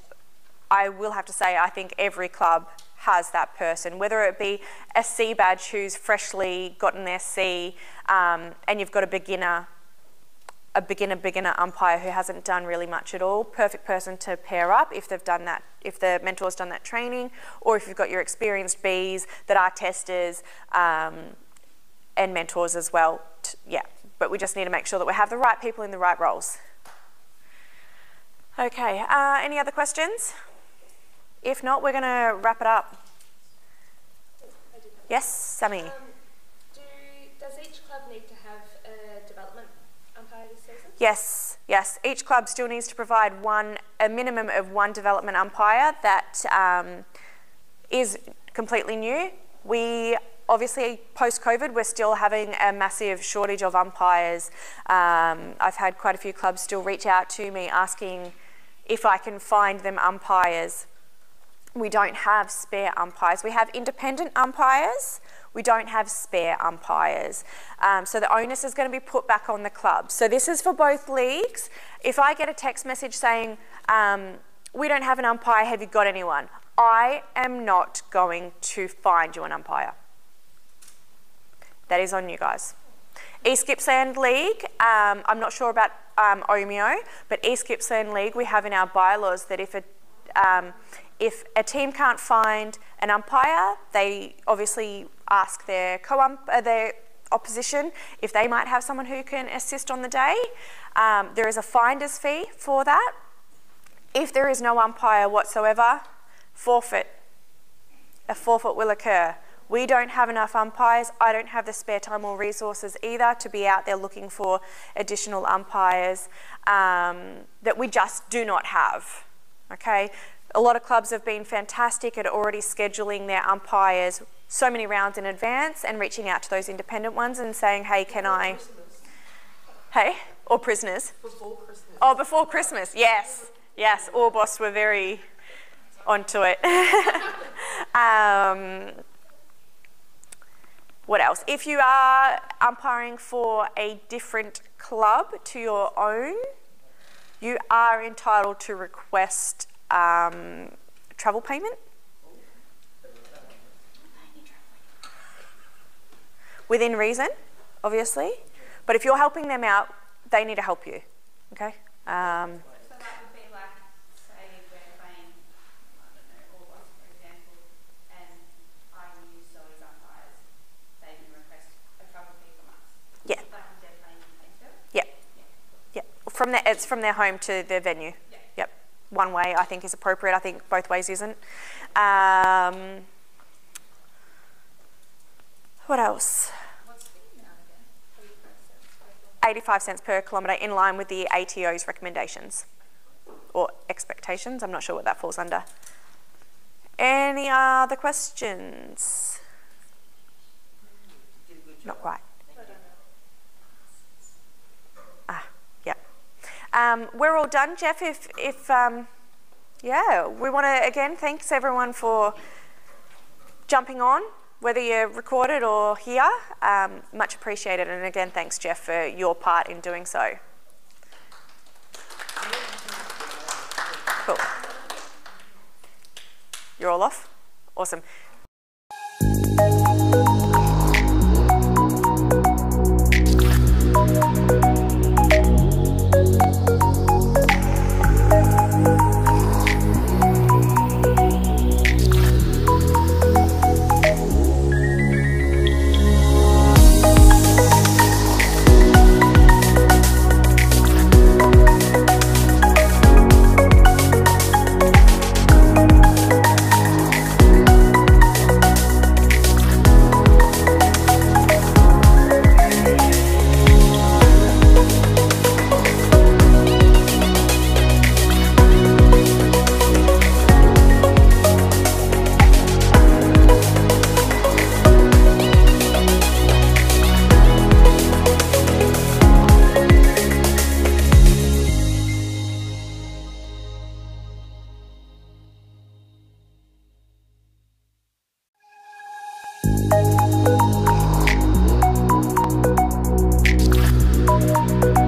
Speaker 1: I will have to say, I think every club has that person, whether it be a C badge who's freshly gotten their C and you've got a beginner a beginner umpire who hasn't done really much at all, perfect person to pair up if they've done that, if the mentor's done that training, or if you've got your experienced Bs that are testers and mentors as well. Yeah, but we just need to make sure that we have the right people in the right roles. Okay, any other questions? If not, we're going to wrap it up. Yes, Sammy?
Speaker 10: Does each club need to have a development umpire this season?
Speaker 1: Yes, yes. Each club still needs to provide a minimum of one development umpire that is completely new. We obviously, post-COVID, we're still having a massive shortage of umpires. I've had quite a few clubs still reach out to me asking if I can find them umpires. We don't have spare umpires. We have independent umpires. We don't have spare umpires. So the onus is going to be put back on the club. So this is for both leagues. If I get a text message saying, we don't have an umpire, have you got anyone? I am not going to find you an umpire. That is on you guys. East Gippsland League, I'm not sure about Omeo, but East Gippsland League, we have in our bylaws that if a team can't find an umpire, they obviously ask their their opposition if they might have someone who can assist on the day. There is a finder's fee for that. If there is no umpire whatsoever, forfeit. A forfeit will occur. We don't have enough umpires. I don't have the spare time or resources either to be out there looking for additional umpires that we just do not have. Okay? A lot of clubs have been fantastic at already scheduling their umpires so many rounds in advance and reaching out to those independent ones and saying, hey, can I... Hey? Or prisoners.
Speaker 8: Before Christmas.
Speaker 1: Oh, before Christmas, yes. Yes, Orbost were very onto it. What else? If you are umpiring for a different club to your own, you are entitled to request travel payment. Within reason, obviously. But if you're helping them out, they need to help you. Okay?
Speaker 2: So that would be like, say we're playing, I don't know, Orbost, for example, and I use those umpires, they can request a travel fee from us.
Speaker 1: Yeah.
Speaker 2: Like if they're playing in Plainsville?
Speaker 1: Yeah. Yeah. It's from their home to their venue.
Speaker 2: Yeah.
Speaker 1: Yep. One way I think is appropriate. I think both ways isn't. What else?
Speaker 2: What's the amount again?
Speaker 1: 85 cents per kilometre, in line with the ATO's recommendations or expectations. I'm not sure what that falls under. Any other questions? Not quite. Yeah. We're all done, Jeff. Yeah, we want to again thanks everyone for jumping on, whether you're recorded or here. Much appreciated, and again, thanks, Jeff, for your part in doing so. Cool. You're all off? Awesome.
Speaker 11: you.